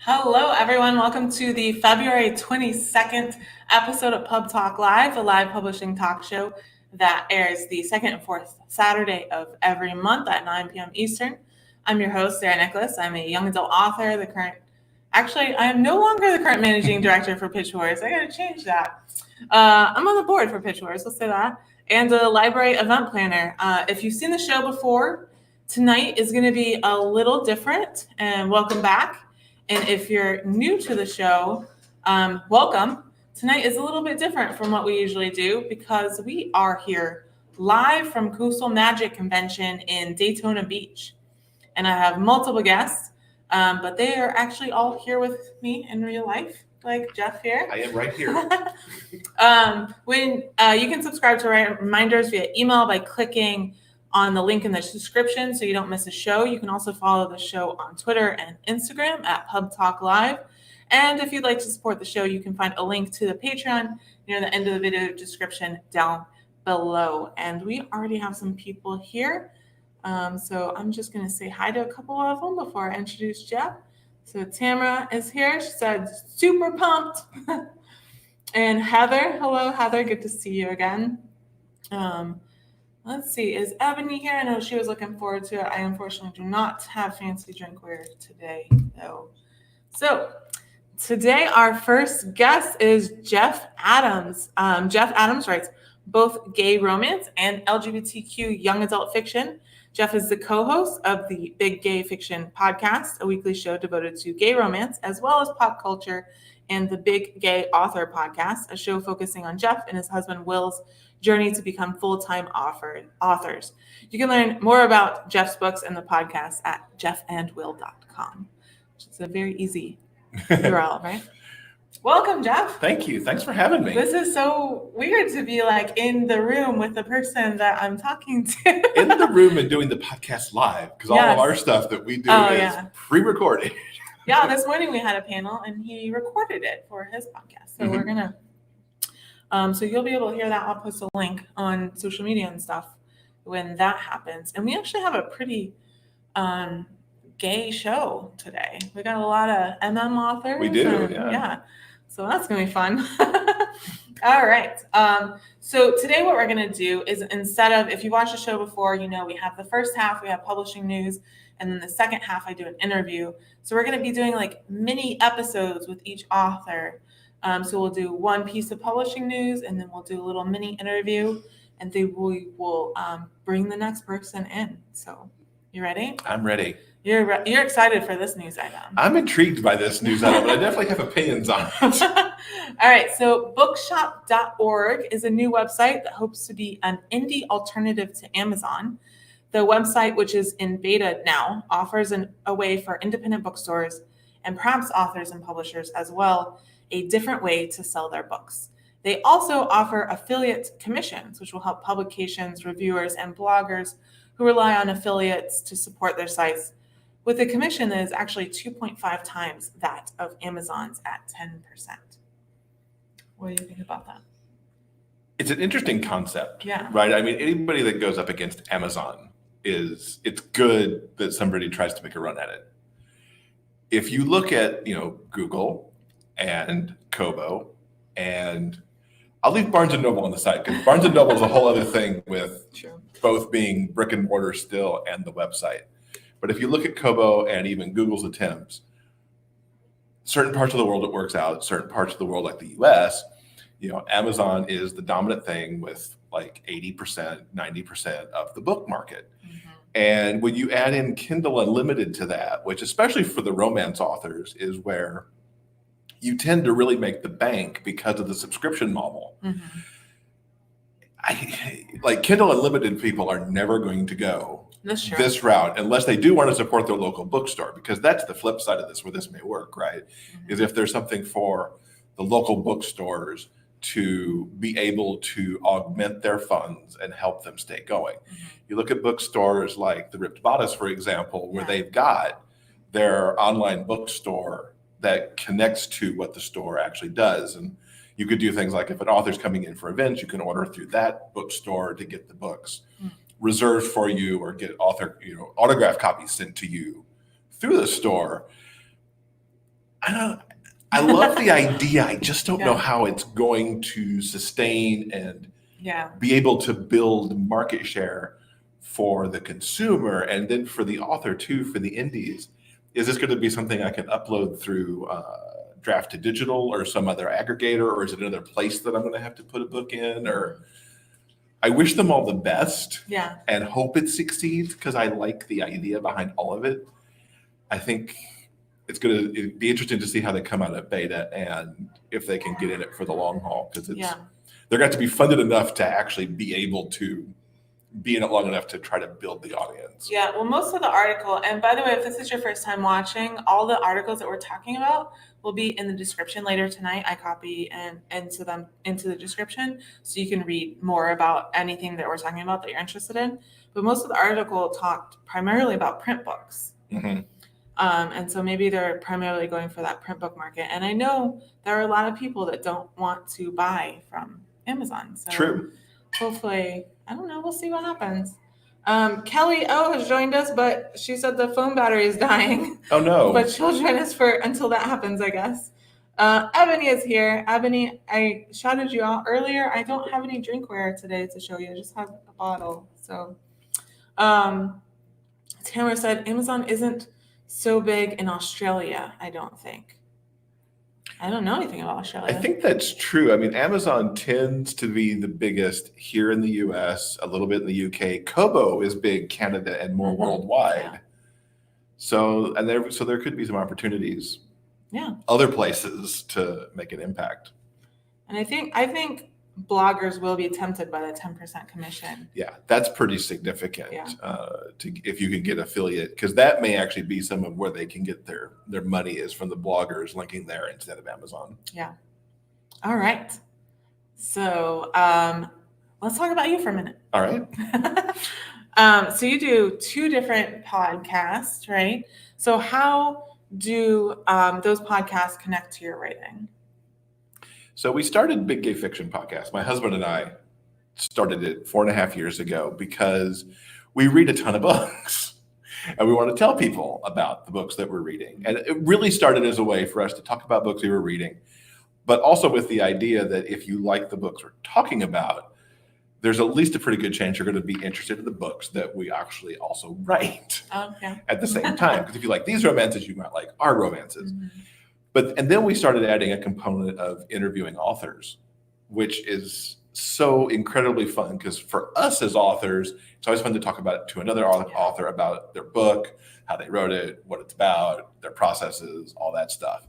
Hello, everyone. Welcome to the February 22nd episode of PubTalk Live, a live publishing talk show that airs the second and fourth Saturday of every month at 9 p.m. Eastern. I'm your host, Sarah Nicolas. I'm a young adult author, I am no longer the current managing director for Pitch Wars. I got to change that. I'm on the board for Pitch Wars, let's say that, and a library event planner. If you've seen the show before, tonight is going to be a little different, and welcome back. And if you're new to the show, welcome. Tonight is a little bit different from what we usually do because we are here live from Coastal Magic Convention in Daytona Beach. And I have multiple guests, but they are actually all here with me in real life, like Jeff here. I am right here. When you can subscribe to reminders via email by clicking on the link in the description so you don't miss a show. You can also follow the show on Twitter and Instagram at PubTalk Live. And if you'd like to support the show, you can find a link to the Patreon near the end of the video description down below. And we already have some people here. So I'm just going to say hi to a couple of them before I introduce Jeff. So Tamara is here. She said, super pumped. And Heather, hello, Heather. Good to see you again. Let's see, is Ebony here? I know she was looking forward to it. I unfortunately do not have fancy drinkware today, though. So today our first guest is Jeff Adams. Jeff Adams writes both gay romance and LGBTQ young adult fiction. Jeff is the co-host of the Big Gay Fiction podcast, a weekly show devoted to gay romance, as well as pop culture, and the Big Gay Author podcast, a show focusing on Jeff and his husband Will's journey to become full-time authors. You can learn more about Jeff's books and the podcast at jeffandwill.com, which is a very easy URL, right? Welcome, Jeff. Thank you. Thanks for having me. This is so weird to be like in the room with the person that I'm talking to. In the room and doing the podcast live, because all of our stuff that we do is pre-recorded. Yeah, this morning we had a panel and he recorded it for his podcast. So we're going to, so you'll be able to hear that. I'll post a link on social media and stuff when that happens. And we actually have a pretty gay show today. We got a lot of authors. We do, yeah. So that's going to be fun. All right. So today what we're going to do is, instead of, if you watched the show before, you know, we have the first half, we have publishing news, and then the second half I do an interview. So we're going to be doing like mini episodes with each author. So we'll do one piece of publishing news, and then we'll do a little mini interview, and then we will bring the next person in. So you ready? I'm ready. You're excited for this news item. I'm intrigued by this news item, but I definitely have opinions on it. All right. So bookshop.org is a new website that hopes to be an indie alternative to Amazon. The website, which is in beta now, offers a way for independent bookstores and perhaps authors and publishers as well, a different way to sell their books. They also offer affiliate commissions, which will help publications, reviewers, and bloggers who rely on affiliates to support their sites, with a commission that is actually 2.5 times that of Amazon's at 10%. What do you think about that? It's an interesting concept, yeah. Right? I mean, anybody that goes up against Amazon it's good that somebody tries to make a run at it. If you look at, Google and Kobo, and I'll leave Barnes & Noble on the side because Barnes & Noble is a whole other thing with both being brick and mortar still and the website. But if you look at Kobo and even Google's attempts, certain parts of the world it works out, certain parts of the world like the US, Amazon is the dominant thing with like 80%, 90% of the book market. And when you add in Kindle Unlimited to that, which especially for the romance authors is where you tend to really make the bank because of the subscription model. Like Kindle Unlimited people are never going to go this route unless they do want to support their local bookstore, because that's the flip side of this where this may work, right? Is if there's something for the local bookstores to be able to augment their funds and help them stay going. You look at bookstores like the Ripped Bodice, for example, where they've got their online bookstore that connects to what the store actually does. And you could do things like if an author's coming in for events, you can order through that bookstore to get the books reserved for you or get autograph copies sent to you through the store. I love the idea. I just don't know Yeah. how it's going to sustain and Yeah. be able to build market share for the consumer and then for the author too, for the indies. Is this going to be something I can upload through Draft to Digital or some other aggregator, or is it another place that I'm going to have to put a book in? Or I wish them all the best Yeah. and hope it succeeds because I like the idea behind all of it. I think it'd be interesting to see how they come out of beta and if they can get in it for the long haul, because they're going to be funded enough to actually be able to be in it long enough to try to build the audience. Yeah, well, most of the article, and by the way, if this is your first time watching, all the articles that we're talking about will be in the description later tonight. I copy and into the description so you can read more about anything that we're talking about that you're interested in. But most of the article talked primarily about print books. Mm-hmm. And so maybe they're primarily going for that print book market. And I know there are a lot of people that don't want to buy from Amazon. So True. Hopefully, I don't know. We'll see what happens. Kelly O has joined us, but she said the phone battery is dying. Oh no! But she'll join us until that happens, I guess. Ebony is here. Ebony, I shouted you out earlier. I don't have any drinkware today to show you. I just have a bottle. So, Tamara said Amazon isn't so big in Australia. I don't think. I don't know anything about Australia. I think that's true. I mean, Amazon tends to be the biggest here in the US, a little bit in the UK. Kobo is big Canada and more worldwide. Yeah. So there could be some opportunities. Yeah. Other places to make an impact. And I think bloggers will be tempted by the 10% commission. Yeah, that's pretty significant. Yeah. If you can get affiliate, because that may actually be some of where they can get their money is from the bloggers linking there instead of Amazon. Yeah. All right. So let's talk about you for a minute. All right. So you do 2 different podcasts, right? So how do those podcasts connect to your writing? So we started Big Gay Fiction Podcast. My husband and I started it 4.5 years ago because we read a ton of books and we want to tell people about the books that we're reading. And it really started as a way for us to talk about books we were reading, but also with the idea that if you like the books we're talking about, there's at least a pretty good chance you're going to be interested in the books that we actually also write at the same time. Because if you like these romances, you might like our romances. Mm-hmm. And then we started adding a component of interviewing authors, which is so incredibly fun because for us as authors, it's always fun to talk about it to another author about their book, how they wrote it, what it's about, their processes, all that stuff.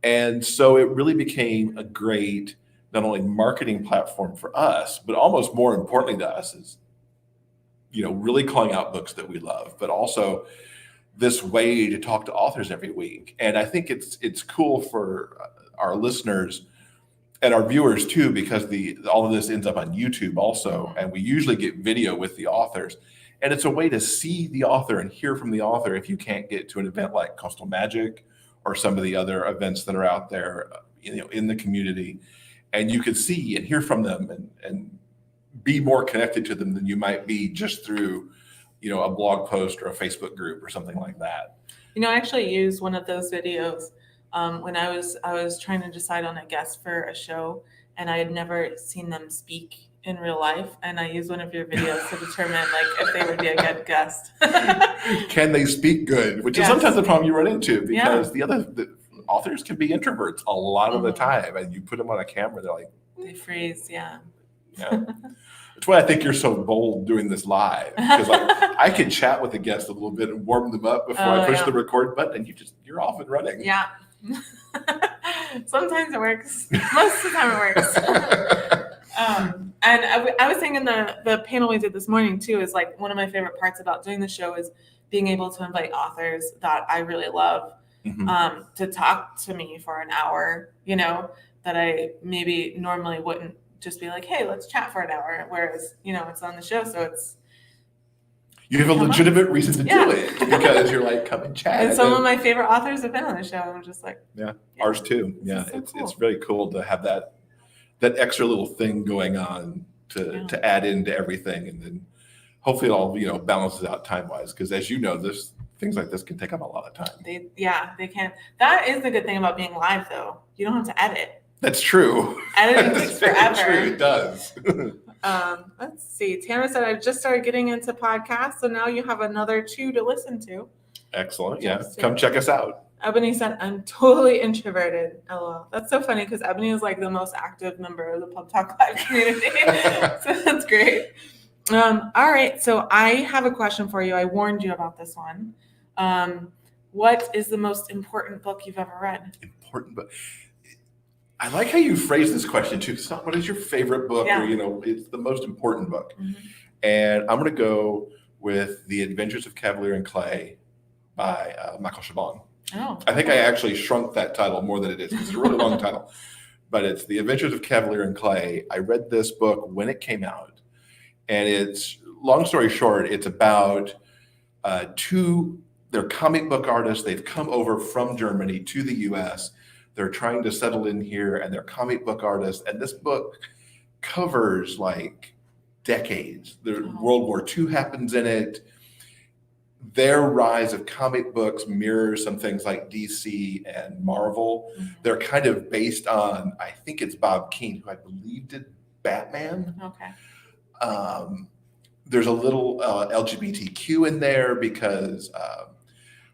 And so it really became a great, not only marketing platform for us, but almost more importantly to us is, really calling out books that we love, but also this way to talk to authors every week. And I think it's cool for our listeners and our viewers too, because all of this ends up on YouTube also. And we usually get video with the authors. And it's a way to see the author and hear from the author if you can't get to an event like Coastal Magic or some of the other events that are out there, in the community. And you could see and hear from them and be more connected to them than you might be just through a blog post or a Facebook group or something like that. I actually used one of those videos when I was trying to decide on a guest for a show, and I had never seen them speak in real life, and I used one of your videos to determine if they would be a good guest. Can they speak good? Which is sometimes the problem you run into because the authors can be introverts a lot of the time, and you put them on a camera, they're like they freeze. Yeah. That's why I think you're so bold doing this live, because I can chat with the guest a little bit and warm them up before I push the record button, and you're off and running. Yeah. Sometimes it works. Most of the time it works. And I was saying in the panel we did this morning too, is one of my favorite parts about doing the show is being able to invite authors that I really love to talk to me for an hour, that I maybe normally wouldn't just be like, hey, let's chat for an hour. Whereas, it's on the show. So you have a legitimate reason to do it because you're like, come and chat. And some of my favorite authors have been on the show. I'm just like, ours too. Yeah. It's really cool to have that extra little thing going on to add into everything. And then hopefully it all, balances out time wise. Cause as you know, this things like this can take up a lot of time. They can. That is the good thing about being live, though. You don't have to edit. That's true. Editing takes forever. True, it does. Let's see. Tamara said, I've just started getting into podcasts, so now you have another 2 to listen to. Excellent. Yeah. Come check us out. Ebony said, I'm totally introverted. LOL. That's so funny because Ebony is like the most active member of the PubTalk Live community. So that's great. All right. So I have a question for you. I warned you about this one. What is the most important book you've ever read? Important book. I like how you phrase this question too. It's not what is your favorite book, or it's the most important book. Mm-hmm. And I'm going to go with The Adventures of Cavalier and Clay by Michael Chabon. Oh, I think I actually shrunk that title more than it is. It's a really long title, but it's The Adventures of Cavalier and Clay. I read this book when it came out, and it's, long story short, it's about 2. They're comic book artists. They've come over from Germany to the U.S. They're trying to settle in here, and they're comic book artists. And this book covers like decades. World War II happens in it. Their rise of comic books mirrors some things like DC and Marvel. Mm-hmm. They're kind of based on, I think it's Bob Keane, who I believe did Batman. Okay. There's a little LGBTQ in there because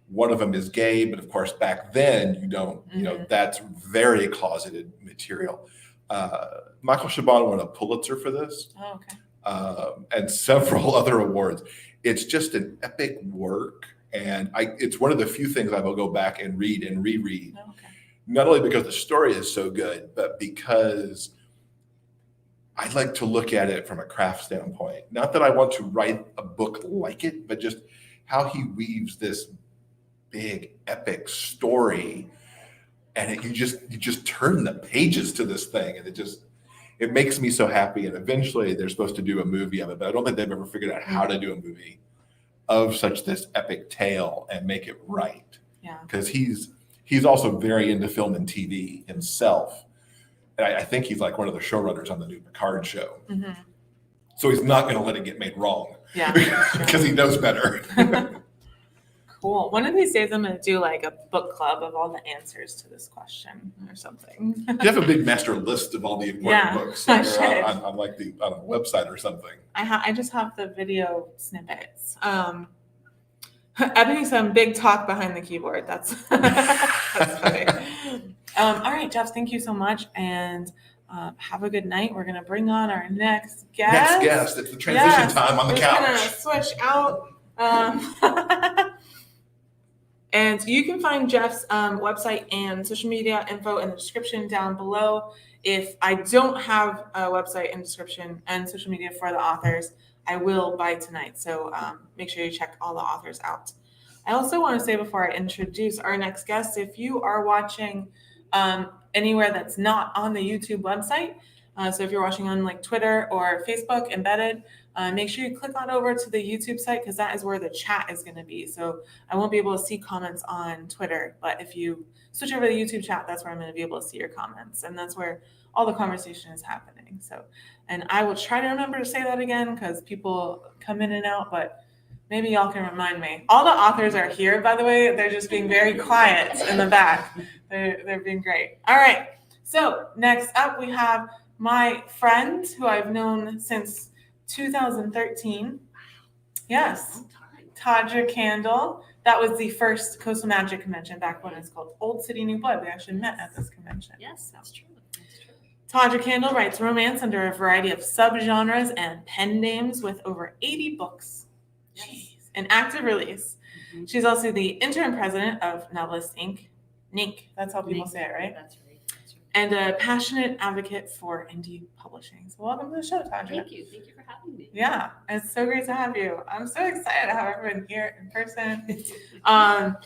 one of them is gay, but of course back then you don't, that's very closeted material. Michael Chabon won a Pulitzer for this. Oh, okay. And several other awards. It's just an epic work, and it's one of the few things I will go back and read and reread. Oh, okay. Not only because the story is so good, but because I like to look at it from a craft standpoint. Not that I want to write a book like it, but just how he weaves this big epic story, and you just turn the pages to this thing, and it makes me so happy. And eventually they're supposed to do a movie of it, but I don't think they've ever figured out how to do a movie of such this epic tale and make it right. Yeah. Because he's also very into film and TV himself. And I think he's like one of the showrunners on the new Picard show. Mm-hmm. So he's not going to let it get made wrong. Yeah. Because he knows better. Cool. One of these days I'm going to do like a book club of all the answers to this question or something. Do you have a big master list of all the important books on like on a website or something? I just have the video snippets. Ebony, some big talk behind the keyboard. That's funny. All right, Jeff, thank you so much. And have a good night. We're going to bring on our next guest. It's the transition time on the couch. We're going to switch out. And you can find Jeff's website and social media info in the description down below. If I don't have a website and description and social media for the authors, I will by tonight. So make sure you check all the authors out. I also want to say before I introduce our next guest, if you are watching anywhere that's not on the YouTube website, so if you're watching on like Twitter or Facebook embedded, make sure you click on over to the YouTube site because that is where the chat is going to be. So I won't be able to see comments on Twitter, but if you switch over to the YouTube chat, that's where I'm going to be able to see your comments. And that's where all the conversation is happening. So, and I will try to remember to say that again because people come in and out, but maybe y'all can remind me. All the authors are here, by the way. They're just being very quiet in the back. They're being great. All right. So next up, we have my friend who I've known since 2013. Yes. Tawdra Kandle. That was the first Coastal Magic convention back when it's called Old City New Blood. We actually met at this convention. Yes, that's true. Tawdra Kandle writes romance under a variety of subgenres and pen names with over 80 books. Yes. Jeez. In active release. Mm-hmm. She's also the interim president of Novelist Inc. NINC. That's how people say it, right? That's right. And a passionate advocate for indie publishing. So welcome to the show, Tawdra. Thank you. Thank you for having me. Yeah, it's so great to have you. I'm so excited to have everyone here in person.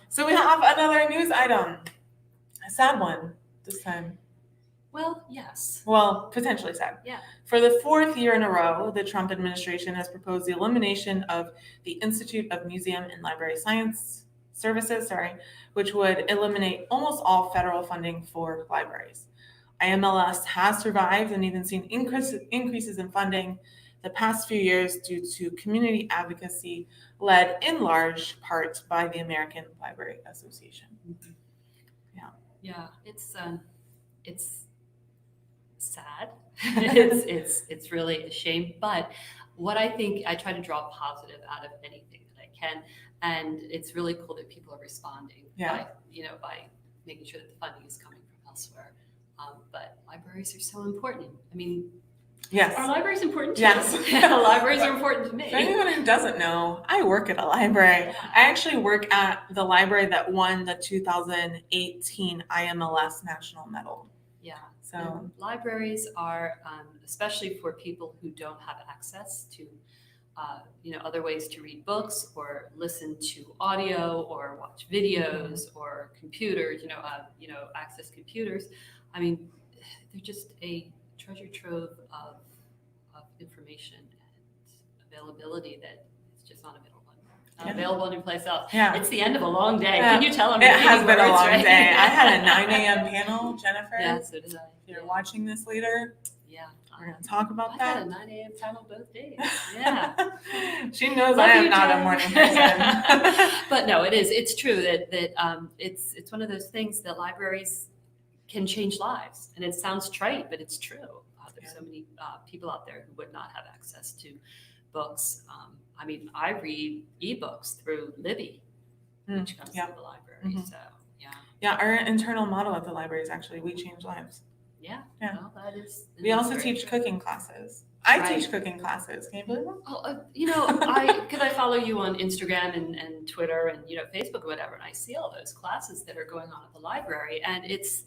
So we have another news item. A sad one this time. Well, yes. Well, potentially sad. Yeah. For the 4th year in a row, the Trump administration has proposed the elimination of the Institute of Museum and Library Science Services, which would eliminate almost all federal funding for libraries. IMLS has survived and even seen increases in funding, the past few years due to community advocacy led in large part by the American Library Association. Yeah, it's sad. It's really a shame. But what I think, I try to draw positive out of anything that I can, and it's really cool that people are responding by making sure that the funding is coming from elsewhere. But libraries are so important. I mean, yes, are libraries important to yes. you? Libraries are important to me. For anyone who doesn't know, I work at a library. I actually work at the library that won the 2018 IMLS National Medal. Yeah. So and libraries are, especially for people who don't have access to, other ways to read books or listen to audio or watch videos or computers, access computers. I mean, they're just a treasure trove of information and availability that is just not available. Available anyplace else. Yeah. It's the end of a long day. Yeah. Can you tell? It has been a long right? day. I had a 9 a.m. panel, Jennifer. Yeah, so did I. If you're watching this later, yeah, we're going to talk about I that. had a 9 a.m. panel both days. Yeah. She knows Love I am you, not Jen. a morning person. But no, it's true that it's one of those things that libraries can change lives, and it sounds trite, but it's true. There's so many people out there who would not have access to books. I mean, I read ebooks through Libby, which comes through the library. Mhm. So Yeah, our internal motto at the library is actually "We change lives." yeah. Yeah. Well, that is. We also very teach true. cooking classes. I Right. teach cooking classes. Can you believe that? Oh, because I follow you on Instagram and Twitter and Facebook or whatever, and I see all those classes that are going on at the library, and it's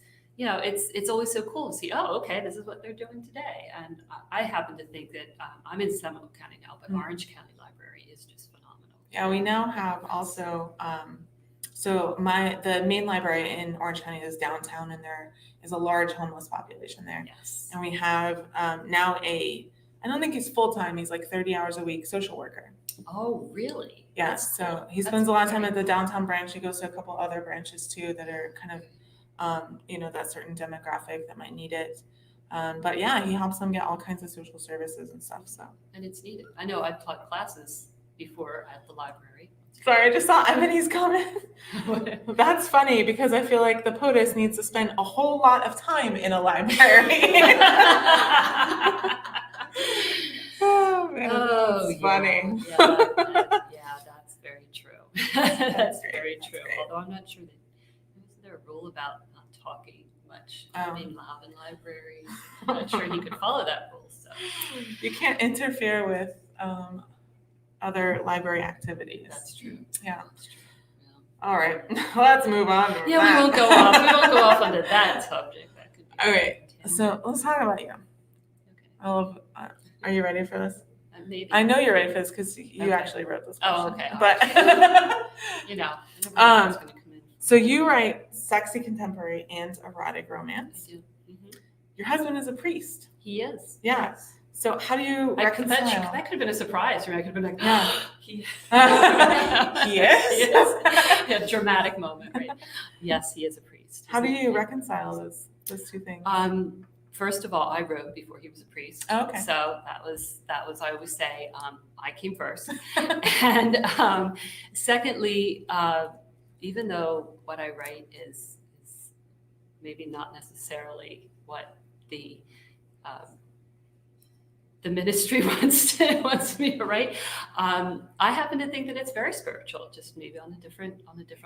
always so cool to see. Oh, okay, this is what they're doing today, and I happen to think that I'm in Seminole County now, but Orange County Library is just phenomenal. Yeah, we now have also. The main library in Orange County is downtown, and there is a large homeless population there. Yes. And we have now I don't think he's full time. He's like 30 hours a week social worker. Oh, really? Yeah, That's so cool. he spends a lot of time at the downtown branch. He goes to a couple other branches too that are kind of, that certain demographic that might need it. But yeah, he helps them get all kinds of social services and stuff. So. And it's needed. I know I've taught classes before at the library. Sorry, I just saw Ebony's comment. That's funny because I feel like the POTUS needs to spend a whole lot of time in a library. Oh, man, that's funny. Yeah, that's very true. That's very true. great. Although I'm not sure isn't there a rule about not talking much being loud in libraries? I'm not sure he could follow that rule. So You can't interfere with other library activities. that's true. Yeah. That's true. Yeah. All right, let's move on. Yeah, we won't go off. We won't go off onto that subject. That could be All right. Yeah. So let's talk about you. Okay. I love. Are you ready for this? Maybe. I know you're ready for this because you Okay. actually wrote this. Oh, question. okay. But I never know what's gonna come in. so you write sexy contemporary and erotic I romance. do. Mhm. Your husband is a priest. He is. Yeah. Yes. So how do you That reconcile? could have been a surprise. Right? I could have been like, Yeah. he He is? Yes. Yeah, dramatic moment, right? Yes, he is a priest. How do Isn't you he? reconcile those two things? First of all, I wrote before he was a priest. Oh, okay. So that was I always say I came first. And secondly, even though what I write is maybe not necessarily what the ministry wants me to write, I happen to think that it's very spiritual, just maybe on a different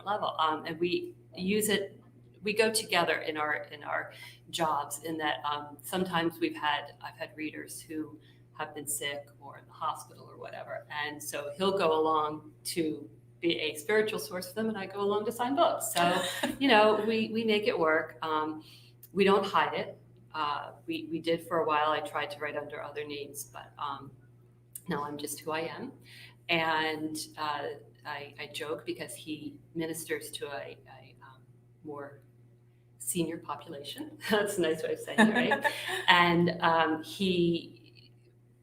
level. And we use it. We go together in our jobs. In that sometimes I've had readers who have been sick or in the hospital or whatever, and so he'll go along to be a spiritual source for them, and I go along to sign books. So we make it work. We don't hide it. We did for a while. I tried to write under other names, but now I'm just who I am. And I joke because he ministers to a more senior population. That's a nice way of saying it, right? And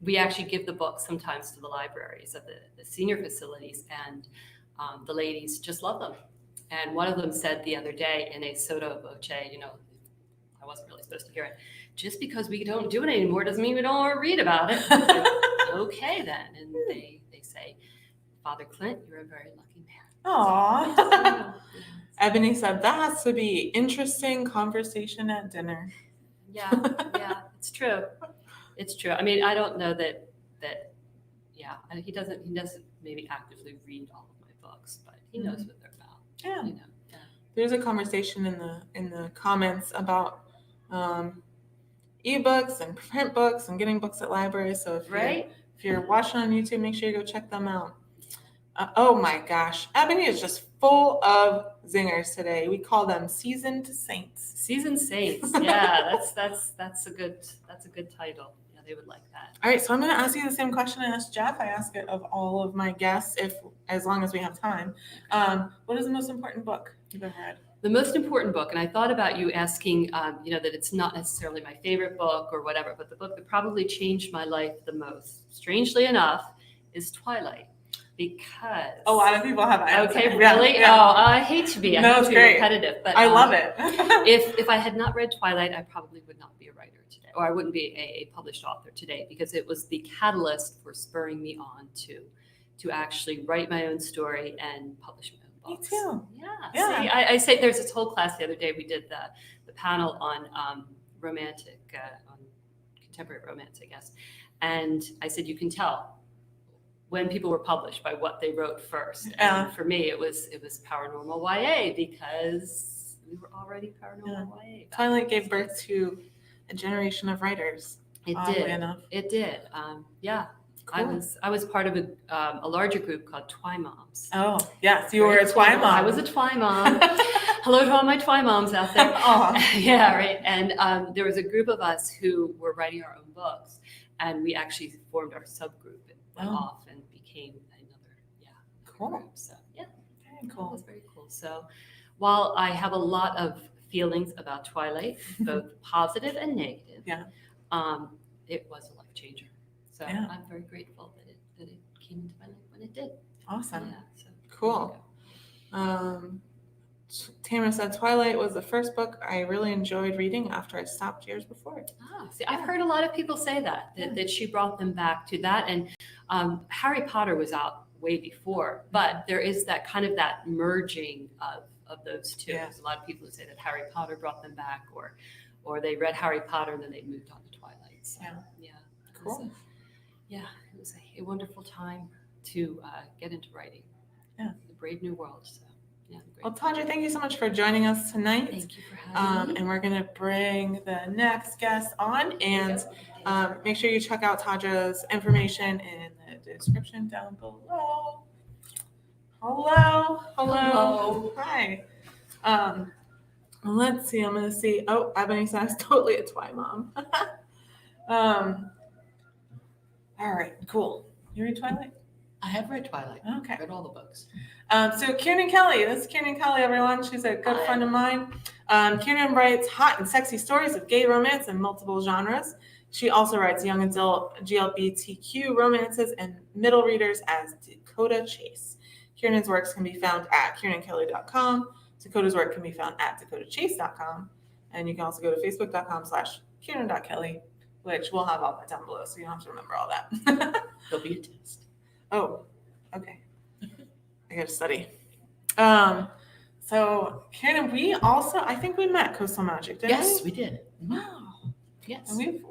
we actually give the book sometimes to the libraries of the senior facilities, and the ladies just love them. And one of them said the other day in a sotto voce, I I wasn't really supposed to hear it. Just because we don't do it anymore doesn't mean we don't want to read about it. Like, okay, then. And they say, Father Clint, you're a very lucky man. Aw. Ebony said that has to be interesting conversation at dinner. Yeah, it's true. It's true. I mean, I don't know that he doesn't maybe actively read all of my books, but he knows what they're about. Yeah. You know. Yeah. There's a conversation in the comments about ebooks and print books and getting books at libraries. So if you're watching on YouTube, make sure you go check them out. Oh my gosh, Ebony is just full of zingers today. We call them seasoned saints. Seasoned saints. Yeah, that's a good title. Yeah, they would like that. All right, so I'm going to ask you the same question I asked Jeff. I ask it of all of my guests, as long as we have time. What is the most important book you've ever read? The most important book, and I thought about you asking, that it's not necessarily my favorite book or whatever, but the book that probably changed my life the most, strangely enough, is Twilight. Because a lot of people have answered. Okay, really? Yeah. Oh, I hate to be repetitive, but I love it. if I had not read Twilight, I probably would not be a writer today, or I wouldn't be a published author today, because it was the catalyst for spurring me on to actually write my own story and publish my own books. Me too. Yeah. See, I say there's this whole class the other day. We did the panel on on contemporary romance, I guess, and I said you can tell when people were published by what they wrote first. And for me, it was paranormal YA, because we were already paranormal YA. Twilight gave birth to a generation of writers. It did. Yeah. Cool. I was part of a larger group called Twi Moms. Oh, yes, you were a Twi Mom. I was a Twi Mom. Hello to all my Twi Moms out there. Yeah, right. And there was a group of us who were writing our own books, and we actually formed our subgroup and went off and became another group. So yeah, very cool. It was very cool. So while I have a lot of feelings about Twilight, both positive and negative, it was a life changer. So I'm very grateful that it came into my life when it did. Awesome. Yeah, so cool. Tamara said Twilight was the first book I really enjoyed reading after I stopped years before. See, I've heard a lot of people say that she brought them back to that. And Harry Potter was out way before, but there is that kind of that merging of those two. There's a lot of people who say that Harry Potter brought them back, or they read Harry Potter and then they moved on to Twilight. So, cool. It was a wonderful time to get into writing. Yeah, the brave new world. So. Yeah, well, Tawdra, thank you so much for joining us tonight. Thank you for having me. And we're going to bring the next guest on, and make sure you check out Tawdra's information in the description down below. Hello. Hi. Let's see. I'm going to see. Oh, Ebony says totally a Twi Mom. All right, cool. You read Twilight? I have read Twilight. Okay. I've read all the books. So Kiernan Kelly, this is Kiernan Kelly, everyone. She's a good friend of mine. Kiernan writes hot and sexy stories of gay romance in multiple genres. She also writes young adult GLBTQ romances and middle readers as Dakota Chase. Kiernan's works can be found at KiernanKelly.com. Dakota's work can be found at DakotaChase.com. And you can also go to Facebook.com/Kiernan.Kelly, which we'll have all that down below, so you don't have to remember all that. There'll be a test. Oh, okay. I got to study. So Kiernan, I think we met Coastal Magic, didn't we? Yes, we did. Wow. Yes. And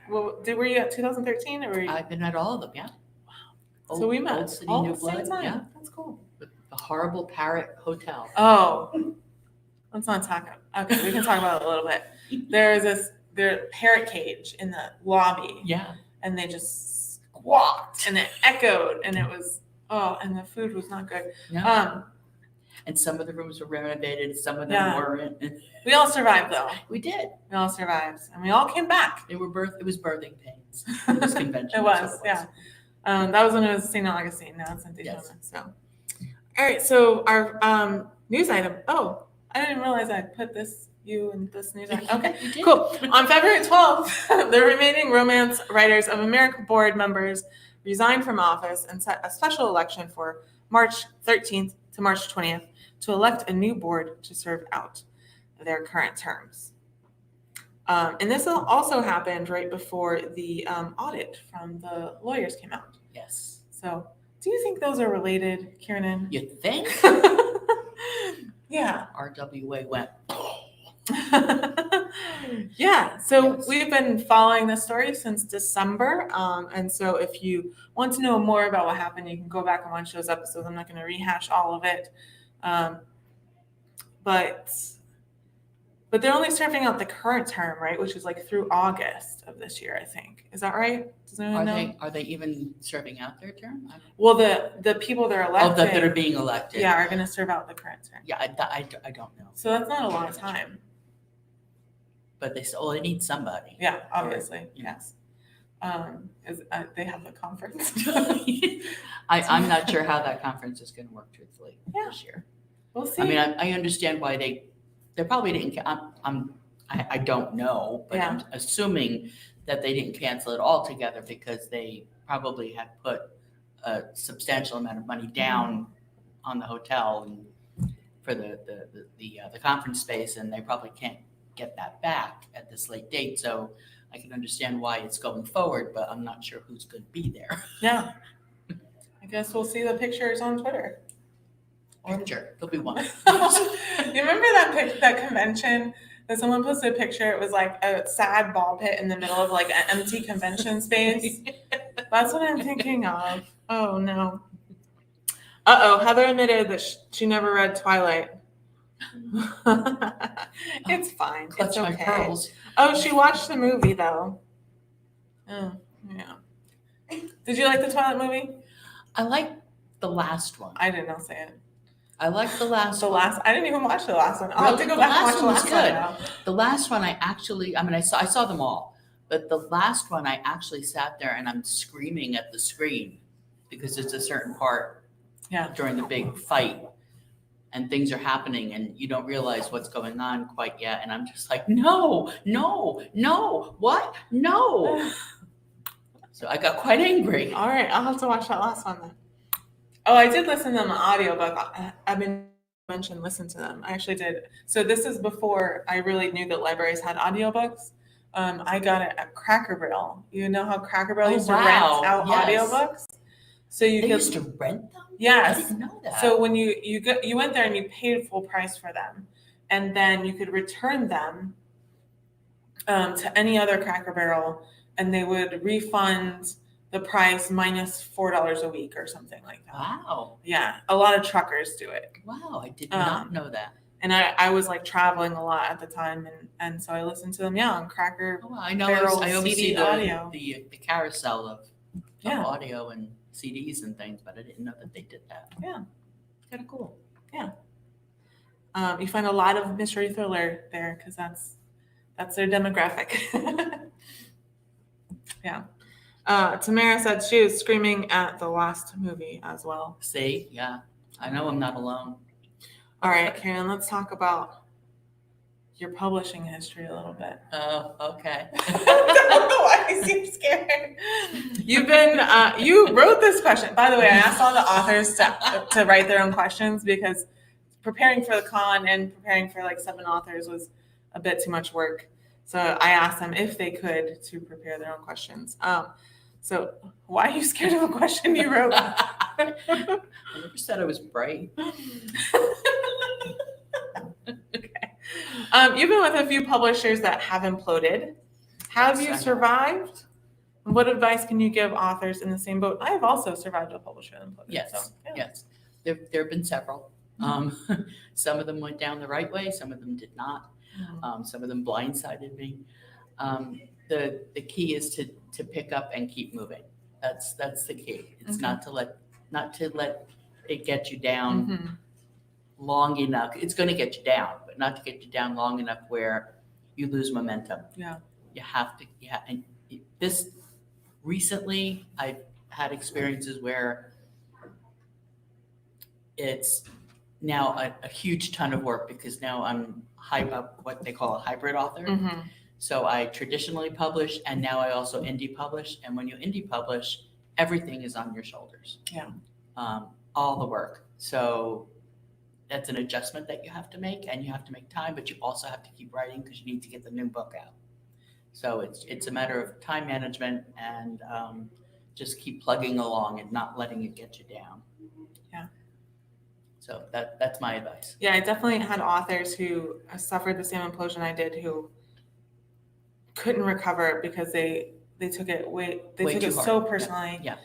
were you at 2013 or were you? I've been at all of them, yeah. Wow. So we met Old City, all New at the same Blood, time. yeah. That's cool. The horrible Parrot Hotel. Oh, let's not talk. Okay, we can talk about it a little bit. There's parrot cage in the lobby. Yeah. And they just squawked and it echoed and it was, and the food was not good. Yeah. And some of the rooms were renovated, some of them weren't. We all survived though. We did. We all survived. And we all came back. It was birthing pains. It was convention. It was, yeah. That was when it was St. Augustine. Now it's in Daytona. Yes. So, all right. So our news item. Oh, I didn't realize I put you in this news item. Okay, cool. On February 12th, the remaining Romance Writers of America board members resigned from office and set a special election for March 13th to March 20th to elect a new board to serve out their current terms. And this also happened right before the audit from the lawyers came out. Yes. So, do you think those are related, Kiernan? You think? Yeah. RWA went. Yeah, so Yes. we've been following this story since December. And so if you want to know more about what happened, you can go back and watch those episodes. I'm not going to rehash all of it. But they're only serving out the current term, right? Which is like through August of this year, I think. Is that right? Does anyone know? Are they even serving out their term? Well, the people they're elected, that are being elected. yeah, are going to serve out the current term. Yeah, I don't know. So that's not a long time. But they need somebody. Yeah, obviously, Or, you know. yes. They have the conference. I'm not sure how that conference is going to work truthfully this year. We'll see. I mean, I understand why they probably didn't. I don't know, but I'm assuming that they didn't cancel it altogether because they probably had put a substantial amount of money down on the hotel and for the conference space, and they probably can't get that back at this late date. So I can understand why it's going forward, but I'm not sure who's going to be there. Yeah. I guess we'll see the pictures on Twitter. Picture. There'll be one. You remember that convention that someone posted a picture? It was like a sad ball pit in the middle of like an empty convention space. That's what I'm thinking of. Oh no. Heather admitted that she never read Twilight. It's fine. Clutch It's my okay. pearls. Oh, she watched the movie though. Oh, yeah. Did you like the Twilight movie? I like the last one. I did not say it. I like the last one. I didn't even watch the last one. I'll have to go back and watch the last one now. The last one I saw them all, but the last one I actually sat there and I'm screaming at the screen because it's a certain part during the big fight and things are happening and you don't realize what's going on quite yet. And I'm just like, no, what? No. So I got quite angry. All right, I'll have to watch that last one then. Oh, I did listen to them on audiobook. I've been mentioned listen to them. I actually did. So this is before I really knew that libraries had audiobooks. I got it at Cracker Barrel. You know how Cracker Barrel used to rent out audiobooks? So They used to rent them? Yes. I didn't know that. So when you went there and you paid full price for them, and then you could return them to any other Cracker Barrel, and they would refund the price minus $4 a week or something like that. Wow. Yeah, a lot of truckers do it. Wow, I did not know that. And I was like traveling a lot at the time, and so I listened to them on Cracker Oh, I know. Barrel I always CD see audio. the carousel of Yeah. audio and CDs and things, but I didn't know that they did that. Yeah. It's kind of cool. You find a lot of mystery thriller there because that's their demographic. Yeah. Tamara said she was screaming at the last movie as well. See? Yeah. I know I'm not alone. All right, Karen, let's talk about your publishing history a little bit. Oh, okay. I don't know why you seem scared. You wrote this question. By the way, I asked all the authors to write their own questions because preparing for the con and preparing for like 7 authors was a bit too much work. So I asked them if they could to prepare their own questions. So why are you scared of a question you wrote? I never said I was bright. Okay. You've been with a few publishers that have imploded. Have you survived? What advice can you give authors in the same boat? I have also survived a publisher that imploded. Yes. So, yeah. Yes. There have been several. Some of them went down the right way. Some of them did not. Some of them blindsided me. The key is to pick up and keep moving. That's the key. It's not to let it get you down long enough. It's going to get you down, but not to get you down long enough where you lose momentum. Yeah. You have to. Yeah. And this recently, I've had experiences where it's now a huge ton of work because now I'm what they call a hybrid author. Mm-hmm. So I traditionally publish and now I also indie publish. And when you indie publish, everything is on your shoulders. Yeah. All the work. So that's an adjustment that you have to make and you have to make time, but you also have to keep writing because you need to get the new book out. So it's a matter of time management and just keep plugging along and not letting it get you down. Yeah. So that's my advice. Yeah, I definitely had authors who suffered the same implosion I did who couldn't recover because they took it Way took too it hard. so personally. Yeah.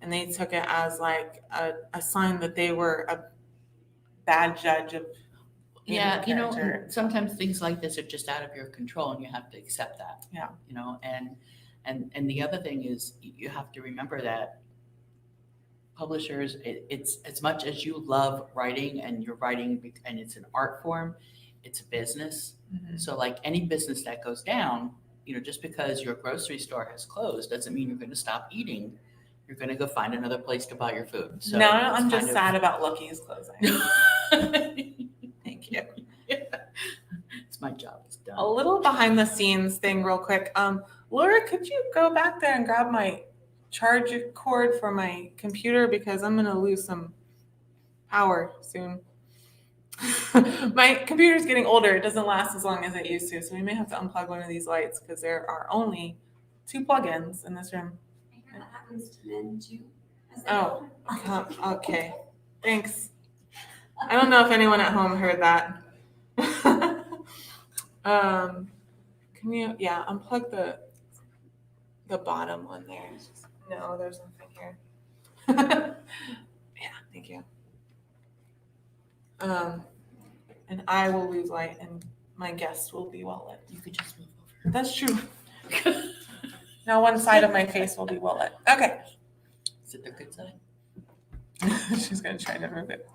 And they took it as like a sign that they were a bad judge of Yeah, you know, character. and sometimes things like this are just out of your control and you have to accept that. Yeah. You know, and the other thing is you have to remember that publishers, it's as much as you love writing and you're writing and it's an art form, it's a business. Mhm. So like any business that goes down, you know, just because your grocery store has closed doesn't mean you're going to stop eating. You're going to go find another place to buy your food. So no, it's I'm kind just of- sad about Lucky's closing. Thank you. It's my job. It's done. A little behind the scenes thing real quick. Laura, could you go back there and grab my charge cord for my computer because I'm gonna lose some power soon. My computer's getting older. It doesn't last as long as it used to, so we may have to unplug one of these lights because there are only 2 plugins in this room. I hear that happens to men too. as they Oh, go. okay. Thanks. I don't know if anyone at home heard that. Can you, unplug the bottom one there. No, there's nothing here. Yeah, thank you. And I will lose light and my guests will be well lit. You could just move over. That's true. Now one side of my face will be well lit. Okay. Is it the good side? She's gonna try to move it.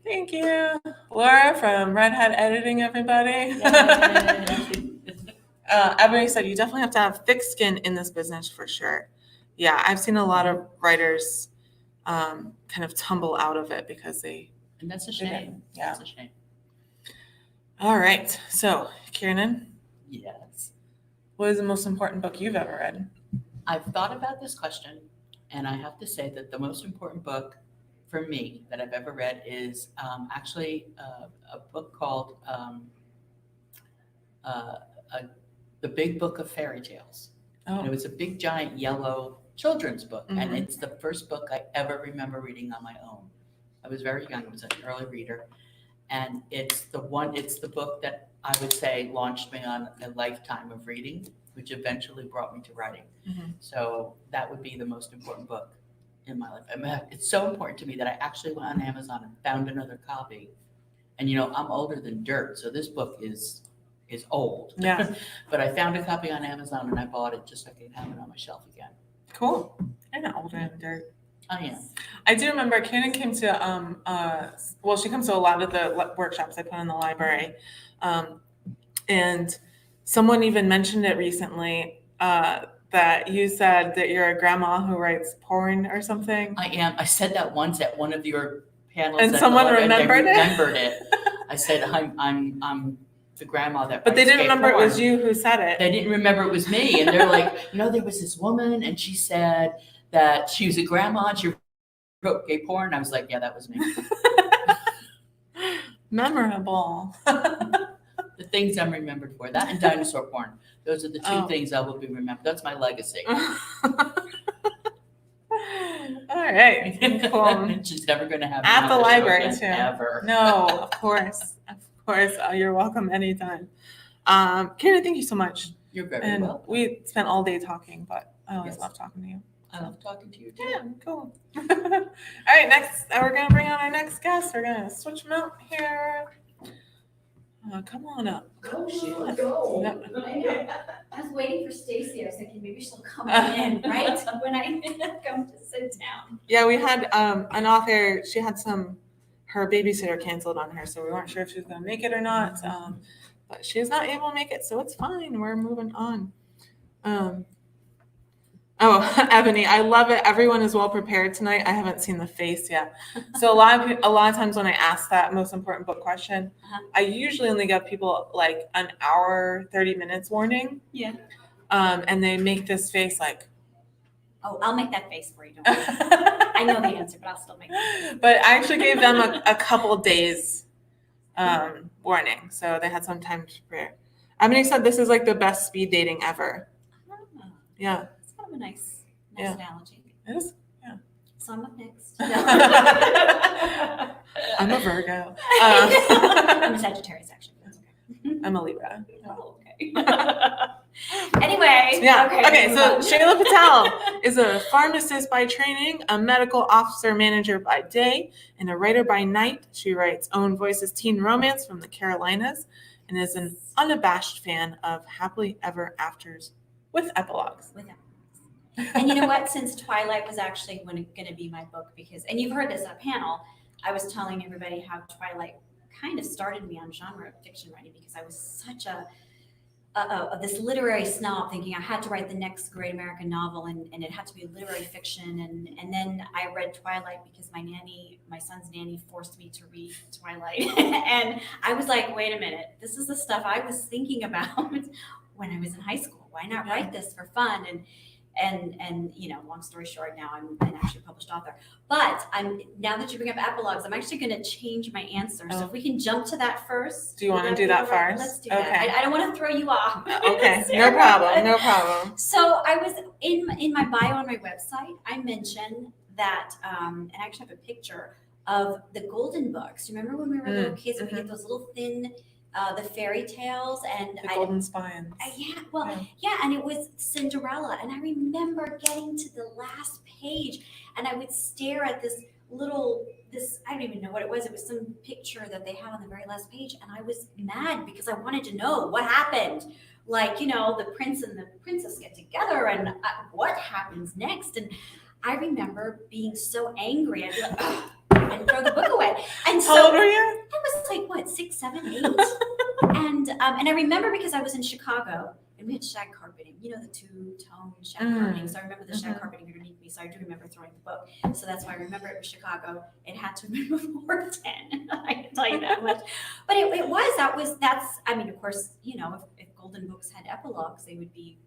Thank you. Laura from Redhead Editing, everybody. Ebony said you definitely have to have thick skin in this business for sure. Yeah, I've seen a lot of writers kind of tumble out of it because they. And that's a shame. Yeah. That's a shame. All right. So, Kiernan, Yes. what is the most important book you've ever read? I've thought about this question, and I have to say that the most important book for me that I've ever read is actually a book called The Big Book of Fairy Tales. And it Oh, was a big, giant, yellow children's book, and Mhm. it's the first book I ever remember reading on my own. I was very young. I was an early reader, and it's the book that I would say launched me on a lifetime of reading, which eventually brought me to writing. Mhm. So that would be the most important book in my life. I mean, it's so important to me that I actually went on Amazon and found another copy. And you know, I'm older than dirt, so this book is old. Yeah. But I found a copy on Amazon and I bought it just so I could have it on my shelf again. cool. I'm not older than dirt. I am. I do remember Kiernan came to she comes to a lot of the workshops I put in the library, and someone even mentioned it recently that you said that you're a grandma who writes porn or something. I am. I said that once at one of your panels. And at the someone library, and they remembered it? remembered it. I said I'm the grandma that. But they writes didn't gay remember it porn. was you who said it. They didn't remember it was me, and they're like, you know, there was this woman, and she said that she was a grandma. And she wrote gay porn. I was like, yeah, that was me. Memorable. The things I'm remembered for, that and dinosaur porn. Those are the two Oh. things I will be remembered. That's my legacy. All right. Cool. She's never going to have me At on the show library, again, too. ever. No, of course. Of course. You're welcome anytime. Kiernan, thank you so much. You're very And welcome. we spent all day talking, but I always Yes. love talking to you. I love talking to you too. Yeah, cool. All right, next, we're going to bring on our next guest. We're going to switch them out here. Come on up. Go, Sheila, go. I know. I was waiting for Stacy. I was thinking maybe she'll come in, right? When I come to sit down. Yeah, we had an author, she had her babysitter canceled on her, so we weren't sure if she was going to make it or not. But she was not able to make it, so it's fine. We're moving on. Ebony, I love it. Everyone is well prepared tonight. I haven't seen the face yet. So a lot of times when I ask that most important book question, I usually only give people like an hour, 30 minutes warning. Yeah. And they make this face like. Oh, I'll make that face for you. Don't worry. I know the answer, but I'll still make it. But I actually gave them a couple days warning, so they had some time to prepare. Emily said this is like the best speed dating ever. Oh, Yeah. that's kind of a nice Yeah. analogy. It is. So I'm up next. I'm a Virgo. I'm a Sagittarius, actually. That's okay. I'm a Libra. Oh, okay. Anyway. Yeah. Okay. move So on. Shaila Patel is a pharmacist by training, a medical officer manager by day, and a writer by night. She writes Own Voices teen romance from the Carolinas and is an unabashed fan of happily ever afters with epilogues. With And you know what? Since Twilight was actually going to be my book, because, and you've heard this at a panel, I was telling everybody how Twilight kind of started me on genre fiction writing, because I was such this literary snob, thinking I had to write the next great American novel, and it had to be literary fiction. And then I read Twilight because my son's nanny forced me to read Twilight. And I was like, wait a minute, this is the stuff I was thinking about when I was in high school. Why not write this for fun? And you know, long story short, now I'm an actually published author. But now that you bring up epilogues, I'm actually going to change my answer. So if we can jump to that first. Do you want to do that first? Let's do Okay. that. I don't want to throw you off. Okay. Sarah. No problem. No problem. So I was in my bio on my website, I mentioned that, and I actually have a picture of the golden books. You remember when we were little kids and we get those little thin, the fairy tales, and The Golden Spines. and it was Cinderella, and I remember getting to the last page, and I would stare at this I don't even know what it was. It was some picture that they had on the very last page, and I was mad because I wanted to know what happened. Like, you know, the prince and the princess get together, and what happens next? And I remember being so angry. I'd be like, ugh, and throw the book away. And How old were you? I was like, what, 6, 7, 8? And I remember because I was in Chicago and we had shag carpeting, you know, the two-tone shag carpeting. So I remember the shag carpeting underneath me. So I do remember throwing the book. So that's why I remember it was Chicago. It had to have been before 10. I can tell you that much. But I mean, of course, you know, if Golden Books had epilogues, they would be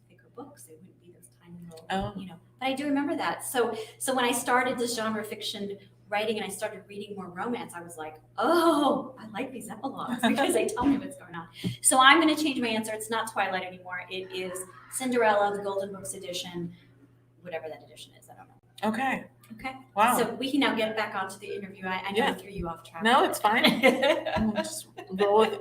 thicker books. They wouldn't be those tiny little, you know. But I do remember that. So when I started this genre fiction writing and I started reading more romance, I was like, oh, I like these epilogues because they tell me what's going on. So I'm going to change my answer. It's not Twilight anymore. It is Cinderella, the Golden Books edition, whatever that edition is. I don't know. Okay. Okay. Wow. So we can now get back onto the interview. I know I threw you off track. No, it's fine.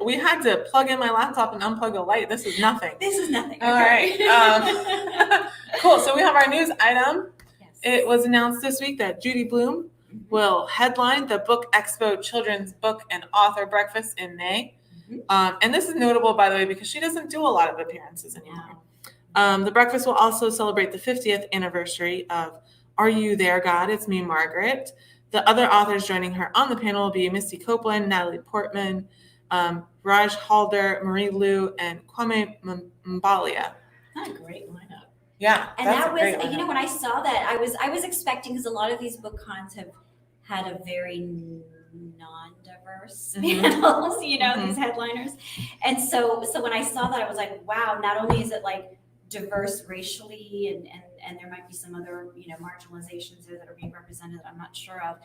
We had to plug in my laptop and unplug the light. This is nothing. This is nothing. All right. Cool. So we have our news item. Yes. It was announced this week that Judy Blume will headline the Book Expo Children's Book and Author Breakfast in May. And this is notable, by the way, because she doesn't do a lot of appearances anymore. The breakfast will also celebrate the 50th anniversary of Are You There, God? It's Me, Margaret. The other authors joining her on the panel will be Misty Copeland, Natalie Portman, Raj Halder, Marie Liu, and Kwame Mbalia. Not a great lineup. Yeah, And that's that a great was, you lineup. know, when I saw that, I was expecting, because a lot of these book cons have had a very non-diverse panels, you know, these headliners. And so when I saw that, I was like, wow, not only is it like diverse racially and there might be some other, you know, marginalizations there that are being represented that I'm not sure of,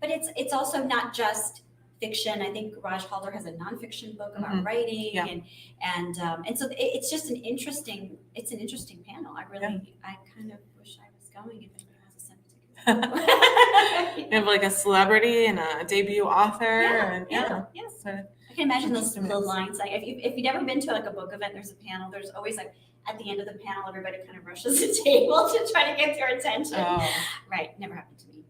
but it's also not just fiction. I think Raj Halder has a nonfiction book about writing, and so it's just an interesting panel. I kind of wish I was going if anybody has a sense. You have like a celebrity and a debut author, Yes. So, I can imagine those little lines. Like if you've never been to like a book event, there's a panel. There's always like at the end of the panel, everybody kind of rushes the table to try to get their attention. Right, never happened to me.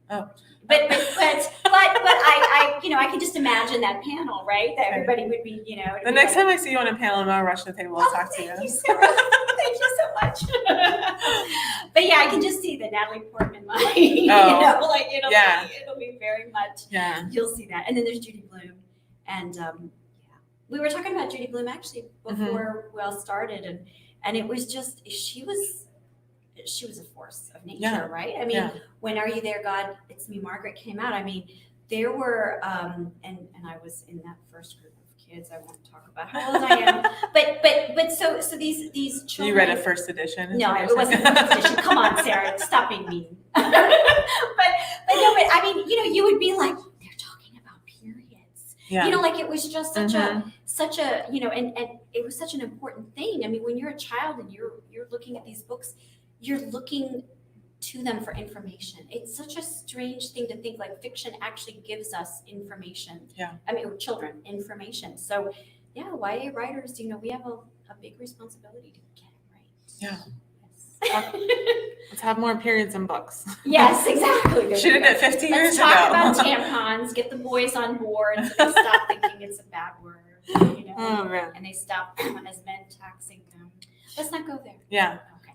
But I you know, I can just imagine that panel, right? That everybody would be, you know. The next time I see you on a panel, I'm gonna rush the table and talk to you. Thank you, Sarah. Thank you so much. But yeah, I can just see the Natalie Portman line. You know, like it'll be very much. Yeah. You'll see that, and then there's Judy Blume, and we were talking about Judy Blume actually before we all started, and it was just she was a force of nature, right? I mean, when Are You There, God? It's Me, Margaret came out. I mean, there were, and I was in that first group of kids. I won't talk about how old I am, but so these children. You read a first edition? No, it wasn't a first edition. Come on, Sarah, stop being mean. but no, but I mean, you know, you would be like, they're talking about periods. Yeah. You know, like it was just such Mhm. a, you know, and it was such an important thing. I mean, when you're a child and you're looking at these books, you're looking to them for information. It's such a strange thing to think like fiction actually gives us information. Yeah. I mean, children, information. So yeah, YA writers, you know, we have a big responsibility to get it right. Yeah. Yes. Let's have more periods in books. Yes, exactly. There Should you have go. did 50 years Let's talk ago. about tampons, get the boys on board so they stop thinking it's a bad word, you know, Oh, man. and they stop as men taxing them. Let's not go there. Yeah. Okay.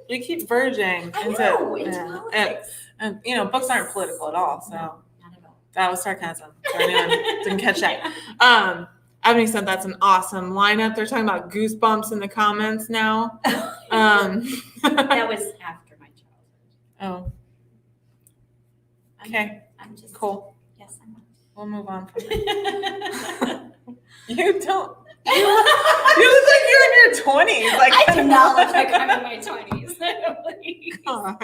We keep verging I into, know, into yeah. politics. And you know, books aren't political at all. So No, not at all. that was sarcasm. For anyone who didn't catch that. Ebony said that's an awesome lineup. They're talking about Goosebumps in the comments now. That was after my childhood. Oh, okay, I'm just cool. Yes, I'm. We'll move on from that. You don't. You look like you're in your 20s. Like I do not look like I'm in my 20s. Please. God.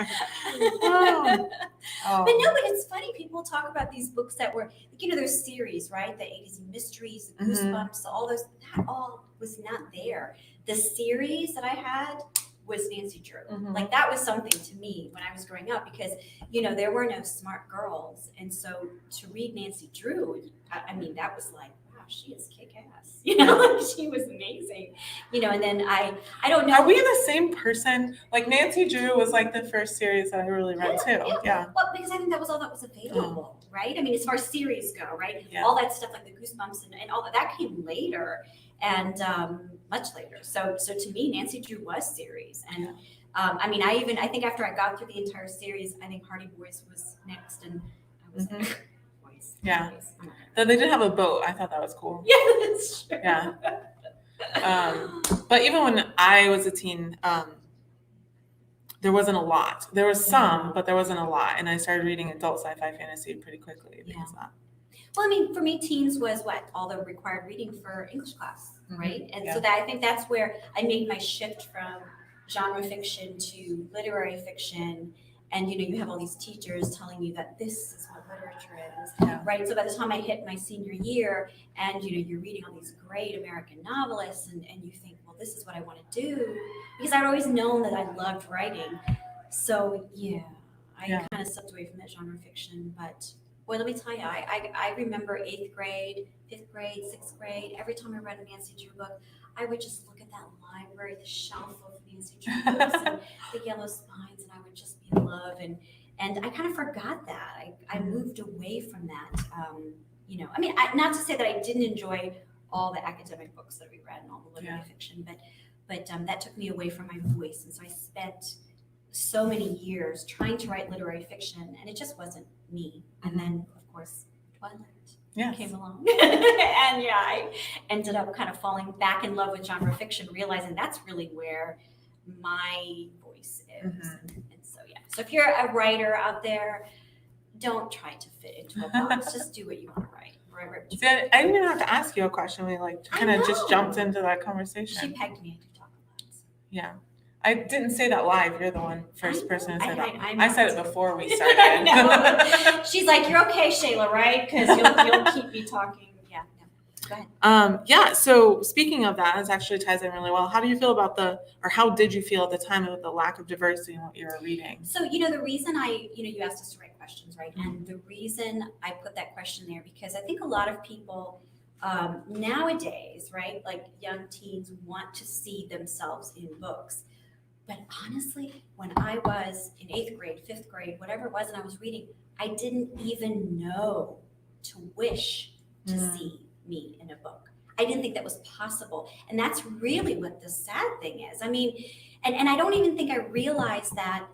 Oh. But no, but it's funny. People talk about these books that were, you know, there's series, right? The 80s Mysteries, the Goosebumps, all those. That all was not there. The series that I had was Nancy Drew. Mhm. Like that was something to me when I was growing up because, you know, there were no smart girls, and so to read Nancy Drew, I mean, that was like, wow, she is kick-ass. You know, like she was amazing. You know, and then I don't know. Are we the same person? Like Nancy Drew was like the first series that I really read too. Yeah. Well, because I think that was all that was available, right? I mean, as far as series go, right? Yeah. All that stuff like the Goosebumps and all that came later and much later. So to me, Nancy Drew was series. And I mean, I think after I got through the entire series, I think Hardy Boys was next, and I was like, boys. Yeah. Boys. I'm not gonna- Though they did have a boat. I thought that was cool. Yeah, that's true. Yeah. But even when I was a teen, there wasn't a lot. There was some, but there wasn't a lot. And I started reading adult sci-fi fantasy pretty quickly because of that. Well, I mean, for me, teens was what all the required reading for English class, right? And so that I think that's where I made my shift from genre fiction to literary fiction. And you know, you have all these teachers telling you that this is what literature is, right? So by the time I hit my senior year, and you know, you're reading all these great American novelists, and you think, well, this is what I want to do, because I'd always known that I loved writing. So yeah, I kind of stepped away from that genre fiction, but. Boy, let me tell you, I remember 8th grade, 5th grade, 6th grade. Every time I read a Nancy Drew book, I would just look at that library, the shelf of Nancy Drew books and the yellow spines, and I would just be in love. And I kind of forgot that. I moved away from that. You know, I mean, not to say that I didn't enjoy all the academic books that we read and all the literary fiction, but that took me away from my voice. And so I spent so many years trying to write literary fiction, and it just wasn't me. And then, of course, Twilight came along. And yeah, I ended up kind of falling back in love with genre fiction, realizing that's really where my voice is. And so, yeah. So if you're a writer out there, don't try to fit into a box. Just do what you want to write. See, I didn't even have to ask you a question. We like kind of just jumped into that She conversation. pegged me to talk a lot. So. Yeah. I didn't say that live. You're the first person to say that. I I said it before we started. I know. She's like, you're okay, Shaila, right? Because you'll keep me talking. Yeah. No. Go ahead. So speaking of that, this actually ties in really well. How do you feel about how did you feel at the time of the lack of diversity in what you were reading? So, you know, the reason you asked us to write questions, right? And the reason I put that question there, because I think a lot of people nowadays, right, like young teens want to see themselves in books. But honestly, when I was in 8th grade, 5th grade, whatever it was, and I was reading, I didn't even know to wish to see me in a book. I didn't think that was possible. And that's really what the sad thing is. I mean, and I don't even think I realized that